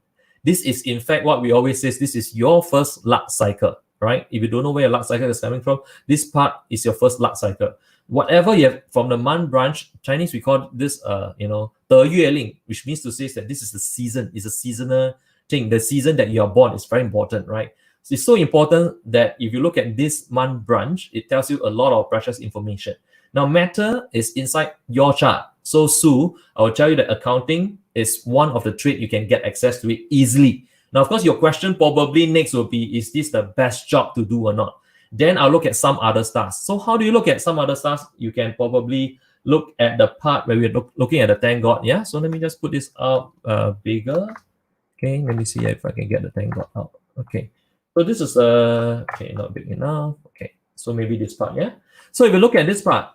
This is, in fact, what we always say, this is your first luck cycle, right? If you don't know where your luck cycle is coming from, this part is your first luck cycle. Whatever you have from the month branch, Chinese, we call this, 得月令, which means to say that this is the season, it's a seasonal thing. The season that you are born is very important, right? So it's so important that if you look at this month branch, it tells you a lot of precious information. Now, matter is inside your chart. So, Sue, I will tell you that accounting is one of the trade you can get access to it easily. Now, of course, your question probably next will be, is this the best job to do or not? Then I'll look at some other stars. So how do you look at some other stars? You can probably look at the part where we're looking at the Thank God. Yeah, so let me just put this up bigger. Okay, let me see if I can get the Thank God out. Okay. So this is okay, not big enough. Okay, so maybe this part, yeah. So if you look at this part,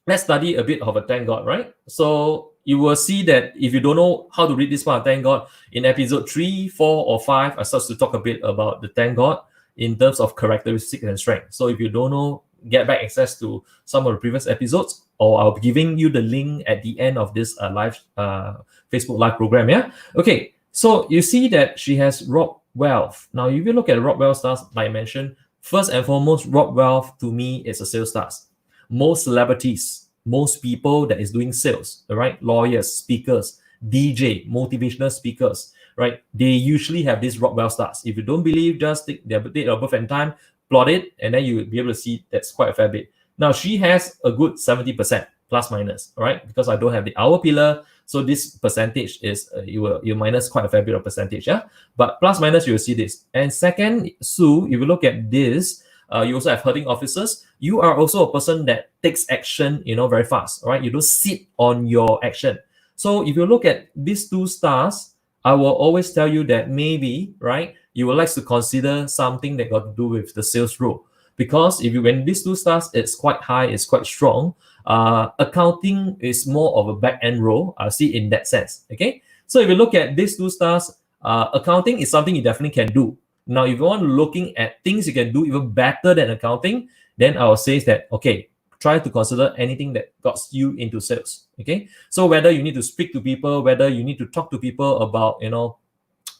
let's study a bit of a Thank God, right? So you will see that if you don't know how to read this part of Thank God, in episode 3, 4, or 5, I start to talk a bit about the Thank God in terms of characteristics and strength. So if you don't know, get back access to some of the previous episodes, or I'll be giving you the link at the end of this live Facebook live program, yeah? Okay, so you see that she has Rob Wealth. Now, if you look at Rob Wealth stars, like I mentioned, first and foremost, Rob Wealth to me is a sales stars. Most celebrities, most people that is doing sales, right? Lawyers, speakers, DJ, motivational speakers, right? They usually have these Rob Wealth stars. If you don't believe, just take their date of birth and time, plot it, and then you'll be able to see that's quite a fair bit. Now, she has a good 70% plus minus, all right? Because I don't have the hour pillar, so this percentage is, you minus quite a fair bit of percentage, yeah? But plus minus, you will see this. And second, Sue, if you look at this, you also have herding officers. You are also a person that takes action, very fast, all right? You don't sit on your action. So if you look at these two stars, I will always tell you that maybe, right, you would like to consider something that got to do with the sales role. Because when these two stars, it's quite high, it's quite strong. Accounting is more of a back-end role. I see in that sense. Okay, so if you look at these two stars, accounting is something you definitely can do. Now, if you want looking at things you can do even better than accounting, then I will say that, okay, try to consider anything that got you into sales. Okay, so whether you need to speak to people, whether you need to talk to people about,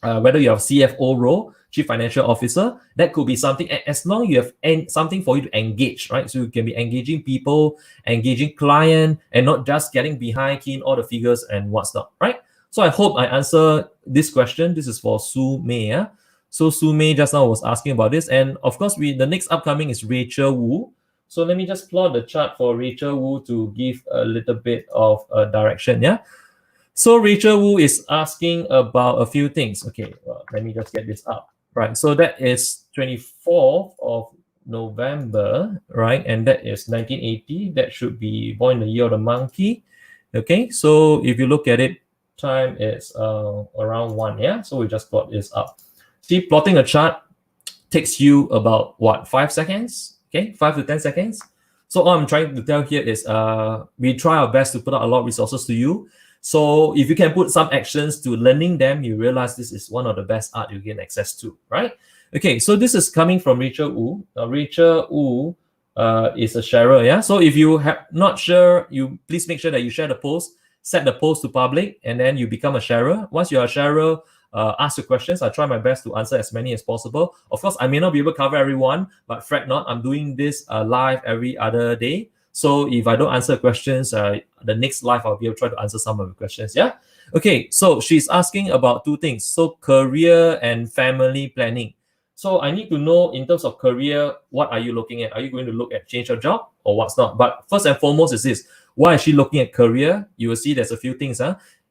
whether you have CFO role, Chief Financial Officer, that could be something, as long as you have something for you to engage, right? So you can be engaging people, engaging client, and not just getting behind, keying all the figures and what's not, right? So I hope I answer this question. This is for Su Mei. Yeah? So Su Mei just now was asking about this. And of course, the next upcoming is Rachel Wu. So let me just plot the chart for Rachel Wu to give a little bit of a direction, yeah? So Rachel Wu is asking about a few things. Okay, well, let me just get this up. Right, so that is 24th of November, right? And that is 1980. That should be born in the year of the monkey. Okay, so if you look at it, time is around 1, yeah? So we just plot this up. See, plotting a chart takes you about, what, 5 seconds? Okay, 5 to 10 seconds. So all I'm trying to tell here is we try our best to put out a lot of resources to you. So if you can put some actions to learning them, you realize this is one of the best art you gain access to, right? Okay, so this is coming from Rachel Wu. Rachel Wu is a sharer, yeah? So if you have not sure, you please make sure that you share the post, set the post to public, and then you become a sharer. Once you're a sharer, ask your questions. I try my best to answer as many as possible. Of course, I may not be able to cover everyone, but fret not. I'm doing this live every other day. So if I don't answer questions, the next live I'll be able to try to answer some of the questions. Yeah. Okay. So she's asking about two things. So career and family planning. So I need to know in terms of career, what are you looking at? Are you going to look at change your job or what's not? But first and foremost is this. Why is she looking at career? You will see there's a few things.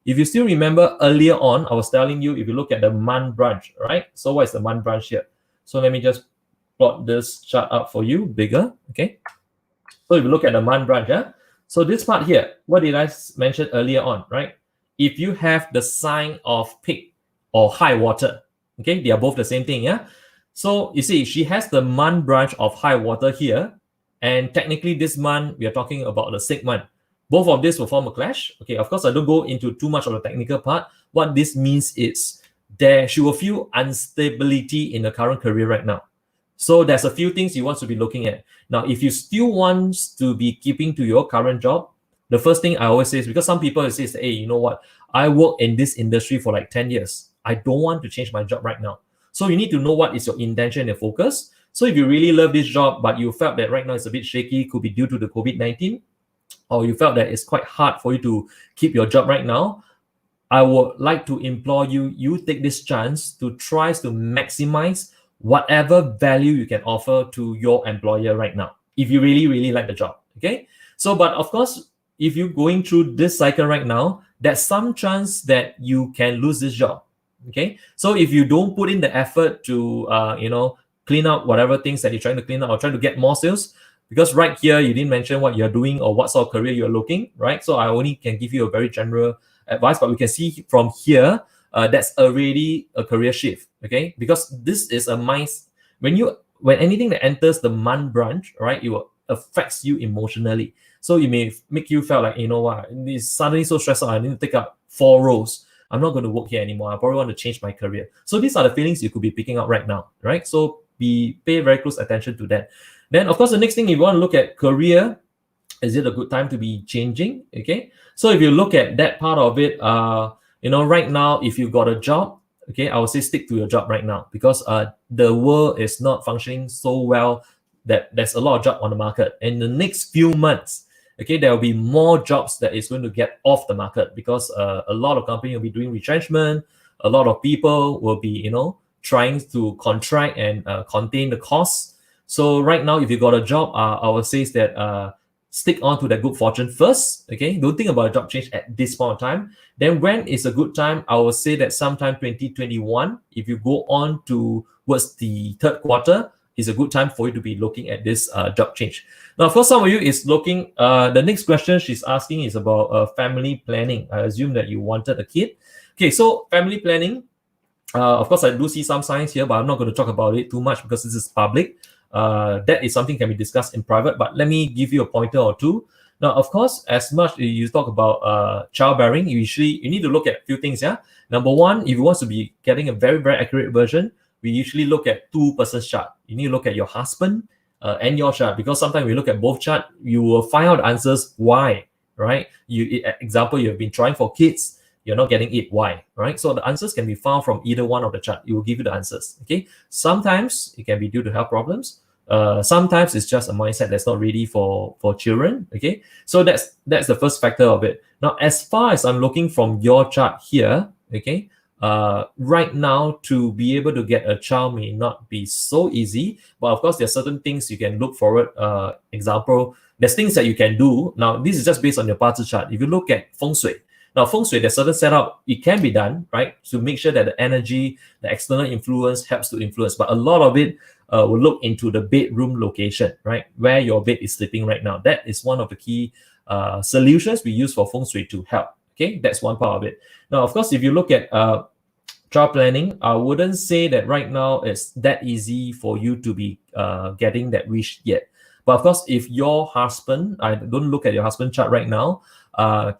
If you still remember earlier on, I was telling you, if you look at the month branch, right? So what is the month branch here? So let me just plot this chart up for you, bigger, okay? So if you look at the month branch, yeah? So this part here, what did I mention earlier on, right? If you have the sign of pig or high water, okay? They are both the same thing, yeah? So you see, she has the month branch of high water here. And technically this month, we are talking about the sick month. Both of this will form a clash. Okay, of course, I don't go into too much of the technical part. What this means is she will feel instability in the current career right now. So there's a few things you want to be looking at. Now, if you still want to be keeping to your current job, the first thing I always say is, because some people say, hey, you know what? I work in this industry for like 10 years. I don't want to change my job right now. So you need to know what is your intention and focus. So if you really love this job, but you felt that right now it's a bit shaky, could be due to the COVID-19, or you felt that it's quite hard for you to keep your job right now, I would like to implore you take this chance to try to maximize whatever value you can offer to your employer right now, if you really, really like the job, okay? So, but of course, if you're going through this cycle right now, there's some chance that you can lose this job, okay? So if you don't put in the effort to, clean up whatever things that you're trying to clean up or trying to get more sales, because right here, you didn't mention what you're doing or what sort of career you're looking, right? So I only can give you a very general advice, but we can see from here, that's already a career shift, okay? Because this is a mind, when anything that enters the month branch, right, it will affects you emotionally. So it may make you feel like, you know what, it's suddenly so stressful, I need to take up 4 roles. I'm not going to work here anymore. I probably want to change my career. So these are the feelings you could be picking up right now, right? So pay very close attention to that. Then, of course, the next thing you want to look at career, is it a good time to be changing? Okay. So if you look at that part of it, right now, if you got a job, okay, I would say stick to your job right now, because the world is not functioning so well that there's a lot of job on the market. In the next few months, okay, there will be more jobs that is going to get off the market, because a lot of companies will be doing retrenchment. A lot of people will be, trying to contract and contain the costs. So right now, if you got a job, I would say that stick on to that good fortune first. Okay, don't think about a job change at this point of time. Then when is a good time? I would say that sometime 2021, if you go on towards the third quarter, is a good time for you to be looking at this job change. Now, for some of you is looking, the next question she's asking is about family planning. I assume that you wanted a kid. Okay, so family planning, of course, I do see some signs here, but I'm not going to talk about it too much because this is public. That is something can be discussed in private, but let me give you a pointer or two. Now, of course, as much as you talk about childbearing, you need to look at a few things. Yeah. Number one, if you want to be getting a very, very accurate version, we usually look at 2-person chart. You need to look at your husband and your chart, because sometimes we look at both chart, you will find out answers why, right? Example, you have been trying for kids, you're not getting it, why, right? So the answers can be found from either one of the chart. It will give you the answers, okay? Sometimes it can be due to health problems. Sometimes it's just a mindset that's not ready for children, okay? So that's the first factor of it. Now, as far as I'm looking from your chart here, okay, right now to be able to get a child may not be so easy, but of course, there are certain things you can look forward. Example, there's things that you can do. Now, this is just based on your Bazi chart. If you look at Feng Shui, now, Feng Shui, there's certain setup, it can be done, right? To make sure that the energy, the external influence helps to influence. But a lot of it will look into the bedroom location, right? Where your bed is sleeping right now. That is one of the key solutions we use for Feng Shui to help, okay? That's one part of it. Now, of course, if you look at child planning, I wouldn't say that right now it's that easy for you to be getting that wish yet. But of course, if your husband, I don't look at your husband chart right now,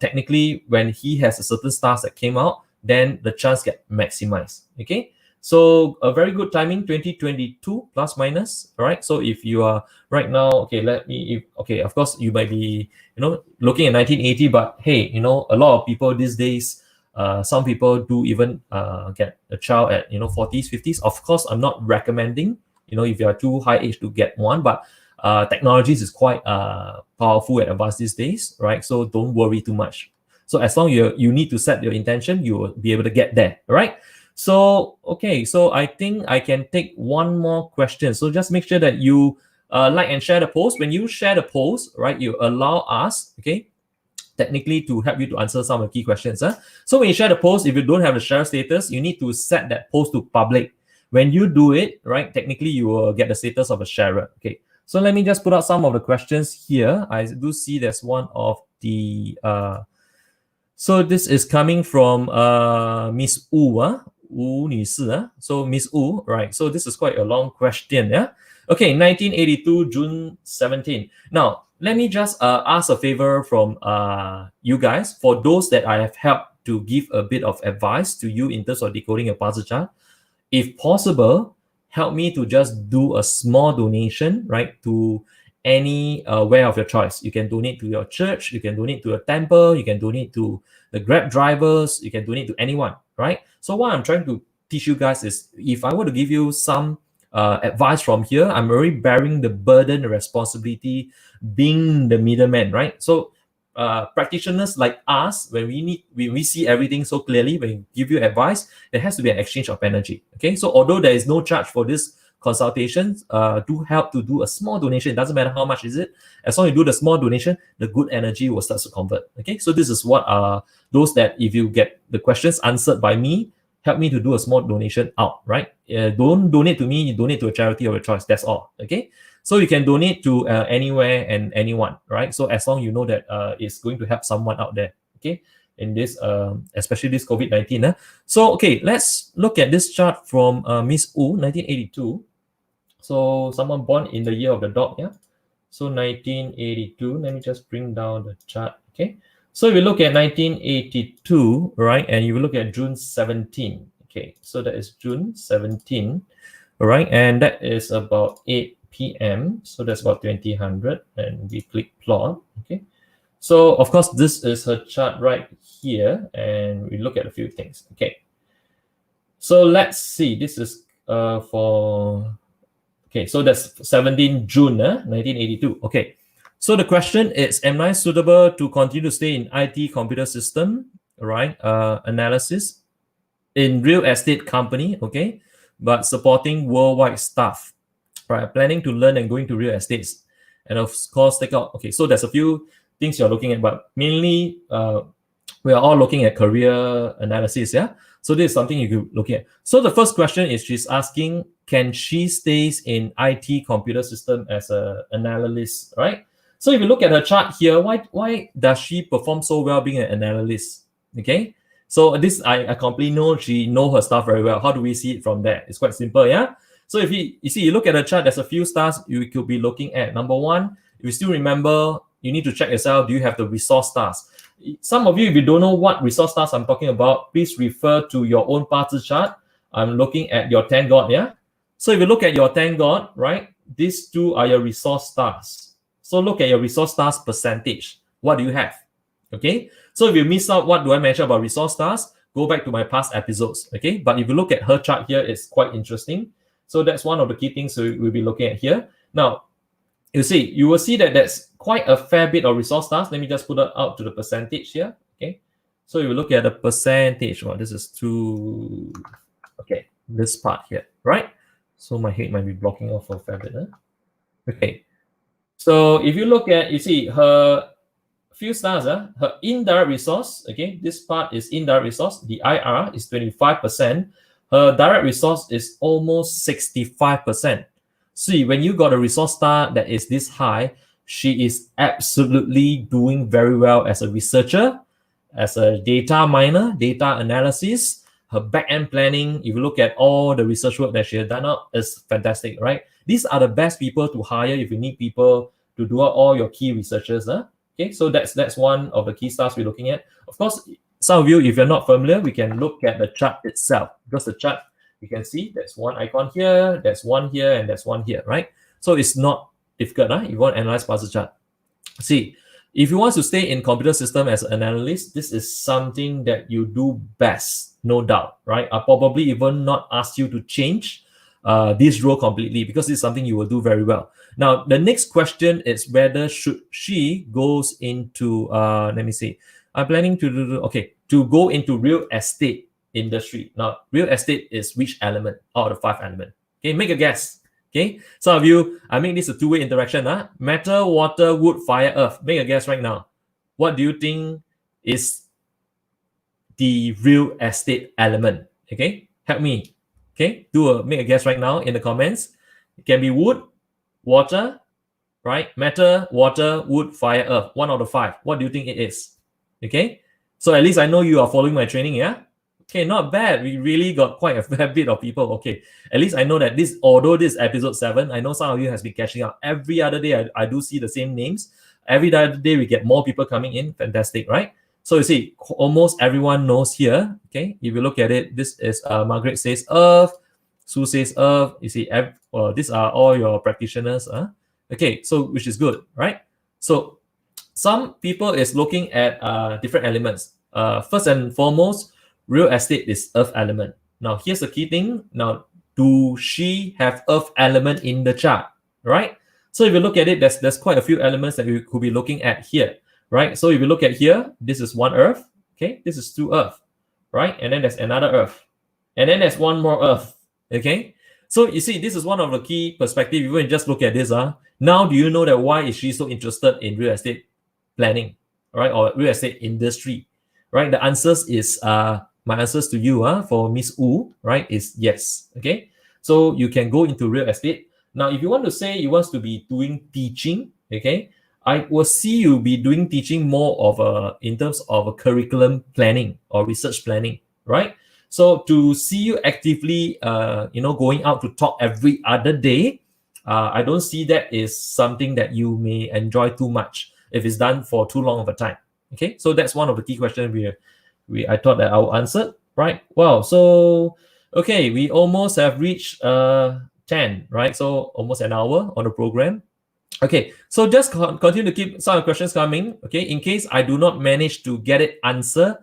technically when he has a certain stars that came out, then the chance get maximized. Okay, so a very good timing, 2022 plus minus. All right, so if you are right now, okay, okay, of course you might be, looking at 1980, but hey, a lot of people these days, some people do even get a child at 40s, 50s. Of course, I'm not recommending, if you are too high age to get one, but technologies is quite powerful and advanced these days, right? So don't worry too much. So as long you need to set your intention, you will be able to get there, right? So okay, so I think I can take one more question. So just make sure that you like and share the post. When you share the post, right, you allow us, okay, technically to help you to answer some of the key questions. So when you share the post, if you don't have the share status, you need to set that post to public. When you do it, right, technically you will get the status of a sharer. Okay, so let me just put out some of the questions here. I do see there's one of the so this is coming from Miss Wu, Wu 女士, so Miss Wu, right? So this is quite a long question, yeah? Okay, 1982, June 17. Now, let me just ask a favor from you guys. For those that I have helped to give a bit of advice to you in terms of decoding a puzzle chart, if possible, help me to just do a small donation, right, to any way of your choice. You can donate to your church, you can donate to a temple, you can donate to the Grab drivers, you can donate to anyone, right? So what I'm trying to teach you guys is, if I were to give you some advice from here, I'm already bearing the burden, the responsibility, being the middleman, right? So practitioners like us, when we see everything so clearly, when we give you advice, there has to be an exchange of energy. Okay, so although there is no charge for this consultations, do help to do a small donation. It doesn't matter how much is it, as long as you do the small donation, the good energy will start to convert. Okay, so this is what those that if you get the questions answered by me, help me to do a small donation out, right? Don't donate to me, you donate to a charity of your choice. That's all. Okay, so you can donate to anywhere and anyone, right? So as long you know that it's going to help someone out there. Okay, in this especially this COVID-19. So okay, let's look at this chart from Miss Wu, 1982. So someone born in the year of the dog, yeah? So 1982, let me just bring down the chart, okay? So if you look at 1982, right, and you look at June 17, okay, so that is June 17, all right, and that is about 8 p.m., so that's about 2000, and we click plot, okay? So of course, this is her chart right here, and we look at a few things, okay? So let's see, this is for... Okay, so that's 17 June 1982. Okay, so the question is, am I suitable to continue to stay in IT computer system, right? Analysis in real estate company, okay, but supporting worldwide staff, right? Planning to learn and going to real estates, and of course take out. Okay, so there's a few things you're looking at, but mainly we are all looking at career analysis, yeah. So this is something you could look at. So the first question is, she's asking, can she stays in IT computer system as an analyst, right? So if you look at her chart here, why does she perform so well being an analyst? Okay, so this I completely know she know her stuff very well. How do we see it from there? It's quite simple, yeah. So if you look at the chart, there's a few stars you could be looking at. Number one, if you still remember, you need to check yourself. Do you have the resource stars? Some of you, if you don't know what resource stars I'm talking about, please refer to your own parts chart. I'm looking at your 10 God, yeah? So if you look at your 10 God, right, these two are your resource stars. So look at your resource stars percentage. What do you have? Okay, so if you miss out what do I mention about resource stars, go back to my past episodes, okay? But if you look at her chart here, it's quite interesting. So that's one of the key things we'll be looking at here. Now, you will see that there's quite a fair bit of resource stars. Let me just put it out to the percentage here, okay? So if you look at the percentage, well, this is too, okay, this part here, right? So my head might be blocking off for a fair bit, huh? Okay, so if you look at, you see her few stars, her indirect resource, okay, this part is indirect resource, the IR is 25%, her direct resource is almost 65%. See, when you got a resource star that is this high, she is absolutely doing very well as a researcher, as a data miner, data analysis. Her back-end planning, if you look at all the research work that she has done out, is fantastic, right? These are the best people to hire if you need people to do out all your key researchers. Okay, so that's one of the key stars we're looking at. Of course, some of you, if you're not familiar, we can look at the chart itself, because the chart, you can see there's one icon here, there's one here, and there's one here, right? So it's not difficult, huh? If you want to analyze Bazi chart. See, if you want to stay in computer system as an analyst, this is something that you do best, no doubt, right? I'll probably even not ask you to change this role completely, because it's something you will do very well. Now, the next question is whether should she goes into, let me see, I'm planning to do, okay, to go into real estate industry. Now, real estate is which element out of the 5 elements? Okay, make a guess. Okay, some of you, I make this a two-way interaction. Huh? Matter, water, wood, fire, earth. Make a guess right now. What do you think is the real estate element? Okay, help me. Okay, make a guess right now in the comments. It can be wood, water, right? Matter, water, wood, fire, earth. 1 out of 5. What do you think it is? Okay, so at least I know you are following my training, yeah? Okay, not bad. We really got quite a fair bit of people. Okay, at least I know that this, although this is episode 7, I know some of you has been catching up. Every other day, I do see the same names. Every other day, we get more people coming in. Fantastic, right? So you see, almost everyone knows here. Okay, if you look at it, this is Margaret says Earth, Sue says Earth. You see, these are all your practitioners. Okay, so which is good, right? So some people is looking at different elements. First and foremost, real estate is earth element. Now, here's the key thing. Now, do she have earth element in the chart, right? So if you look at it, there's quite a few elements that you could be looking at here, right? So if you look at here, this is 1 earth, okay? This is 2 earth, right? And then there's another earth. And then there's 1 more earth, okay? So you see, this is one of the key perspectives. If you just look at this, now do you know that why is she so interested in real estate planning, right? Or real estate industry, right? The answers is, my answers to you for Miss Wu, right, is yes. Okay, so you can go into real estate. Now, if you want to say you want to be doing teaching, okay, I will see you be doing teaching more of in terms of a curriculum planning or research planning, right? So to see you actively, going out to talk every other day, I don't see that is something that you may enjoy too much if it's done for too long of a time. Okay, so that's one of the key questions I thought that I would answer, right? Wow, so, okay, we almost have reached 10, right? So almost an hour on the program. Okay, so just continue to keep some of the questions coming, okay? In case I do not manage to get it answered,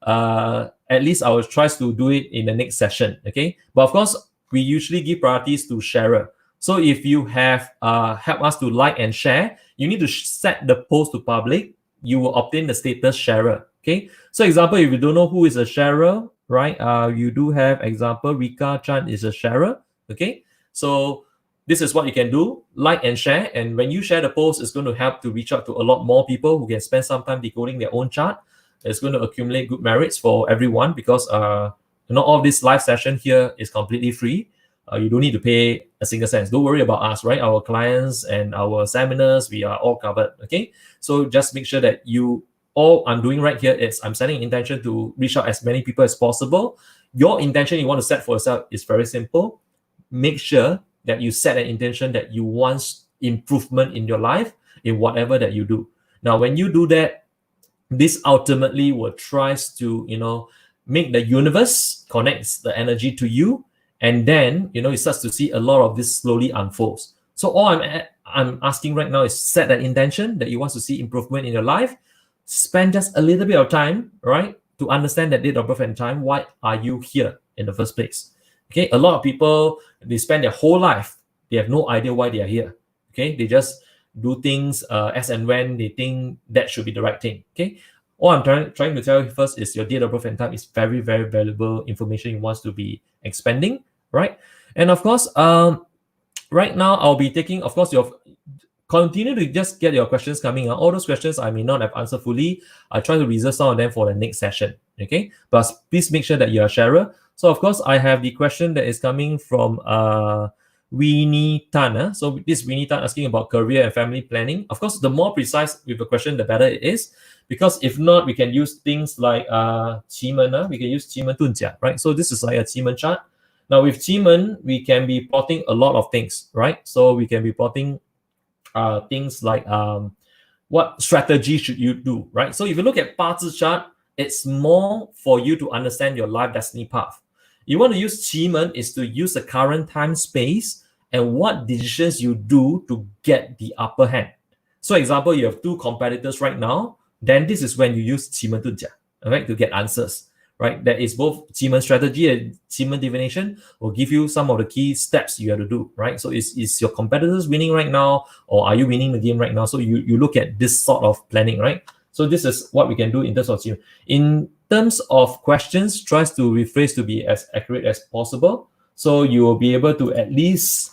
at least I will try to do it in the next session, okay? But of course, we usually give priorities to sharer. So if you have helped us to like and share, you need to set the post to public. You will obtain the status sharer. Okay, so example, if you don't know who is a sharer, right? You do have example, Rika Chan is a sharer. Okay, so this is what you can do: like and share. And when you share the post, it's going to help to reach out to a lot more people who can spend some time decoding their own chart. It's going to accumulate good merits for everyone, because all this live session here is completely free. You don't need to pay a single cent. Don't worry about us, right? Our clients and our seminars, we are all covered. Okay, so just make sure that all I'm doing right here is I'm setting intention to reach out as many people as possible. Your intention you want to set for yourself is very simple. Make sure that you set an intention that you want improvement in your life in whatever that you do. Now, when you do that, this ultimately will tries to, make the universe connects the energy to you. And then, it starts to see a lot of this slowly unfolds. So all I'm asking right now is set that intention that you want to see improvement in your life. Spend just a little bit of time, right, to understand that date of birth and time. Why are you here in the first place? Okay, a lot of people, they spend their whole life, they have no idea why they are here. Okay, they just do things as and when they think that should be the right thing. Okay, all I'm trying to tell you first is your date of birth and time is very, very valuable information you want to be expanding, right? And of course, right now I'll be taking, of course, continue to just get your questions coming. All those questions I may not have answered fully. I'll try to reserve some of them for the next session. Okay, but please make sure that you're a sharer. So of course, I have the question that is coming from Winnie Tan. So this Winnie Tan asking about career and family planning. Of course, the more precise with the question, the better it is. Because if not, we can use things like Qimen. We can use Qimen Dunjia, right? So this is like a Qimen chart. Now with Qimen, we can be plotting a lot of things, right? So we can be plotting things like what strategy should you do, right? So if you look at 八字 chart, it's more for you to understand your life destiny path. You want to use 奇门 is to use the current time space and what decisions you do to get the upper hand. So example, you have two competitors right now, then this is when you use 奇门遁甲, right, to get answers, right? That is both 奇门 strategy and 奇门 divination will give you some of the key steps you have to do, right? So is your competitors winning right now, or are you winning the game right now? So you look at this sort of planning, right? So this is what we can do in terms of 奇门. In terms of questions, tries to rephrase to be as accurate as possible. So you will be able to at least,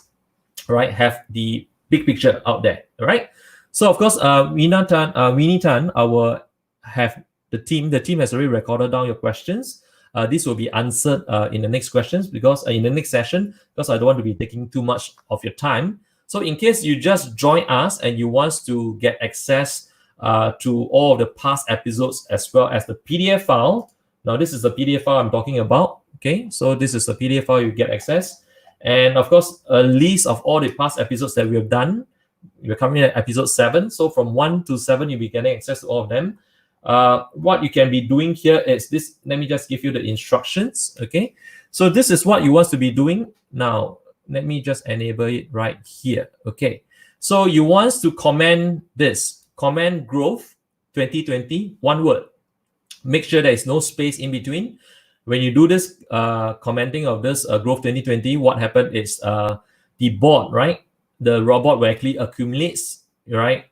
right, have the big picture out there, right? So of course, Winnie Tan, I will have the team has already recorded down your questions. This will be answered in the next questions because in the next session, because I don't want to be taking too much of your time. So in case you just join us and you want to get access to all of the past episodes as well as the PDF file. Now this is the PDF file I'm talking about. Okay, so this is the PDF file you get access. And of course, a list of all the past episodes that we have done. We're coming at episode 7. So from 1 to 7, you'll be getting access to all of them. What you can be doing here is this. Let me just give you the instructions. Okay. So this is what you want to be doing. Now, let me just enable it right here. Okay. So you want to comment this. Comment growth 2020, one word. Make sure there is no space in between. When you do this commenting of this growth 2020, what happened is the bot, right? The robot will actually accumulates, right?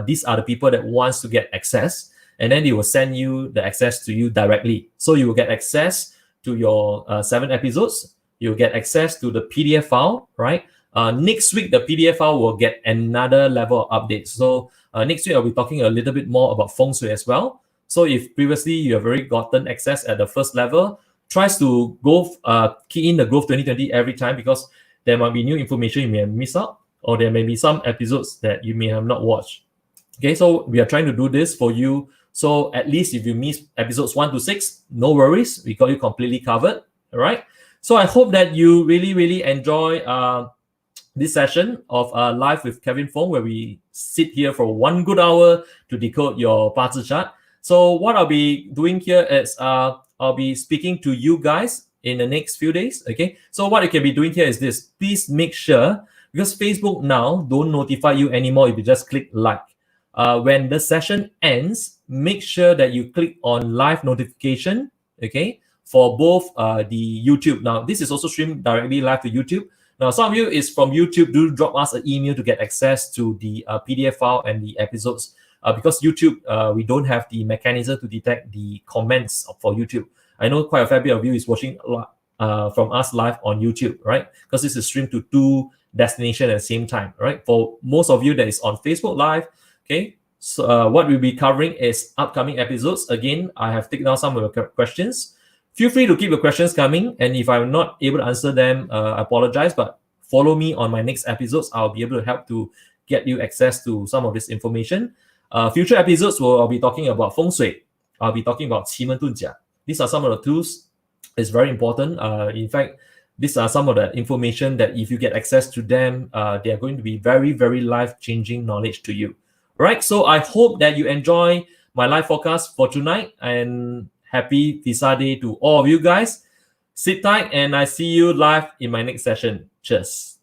These are the people that wants to get access, and then they will send you the access to you directly. So you will get access to your 7 episodes. You'll get access to the PDF file, right? Next week, the PDF file will get another level of update. So next week, I'll be talking a little bit more about Feng Shui as well. So if previously you have already gotten access at the first level, tries to go key in the growth 2020 every time because there might be new information you may have missed out, or there may be some episodes that you may have not watched. Okay, so we are trying to do this for you. So at least if you miss episodes 1 to 6, no worries. We got you completely covered. All right. So I hope that you really enjoy this session of Live with Kevin Foong, where we sit here for 1 good hour to decode your 八字 chart. So what I'll be doing here is I'll be speaking to you guys in the next few days. Okay. So what you can be doing here is this. Please make sure, because Facebook now don't notify you anymore if you just click like. When the session ends, make sure that you click on live notification, okay, for both the YouTube. Now, this is also streamed directly live to YouTube. Now, some of you is from YouTube, do drop us an email to get access to the PDF file and the episodes. Because YouTube, we don't have the mechanism to detect the comments for YouTube. I know quite a fair bit of you is watching from us live on YouTube, right? Because this is streamed to 2 destinations at the same time, right? For most of you that is on Facebook Live, okay, so what we'll be covering is upcoming episodes. Again, I have taken down some of your questions. Feel free to keep your questions coming, and if I'm not able to answer them, I apologize, but follow me on my next episodes. I'll be able to help to get you access to some of this information. Future episodes I'll be talking about Feng Shui. I'll be talking about 奇门遁甲. These are some of the tools. It's very important. In fact, these are some of the information that if you get access to them, they are going to be very life-changing knowledge to you. All right, so I hope that you enjoy my live forecast for tonight, and happy Visa Day to all of you guys. Sit tight, and I see you live in my next session. Cheers.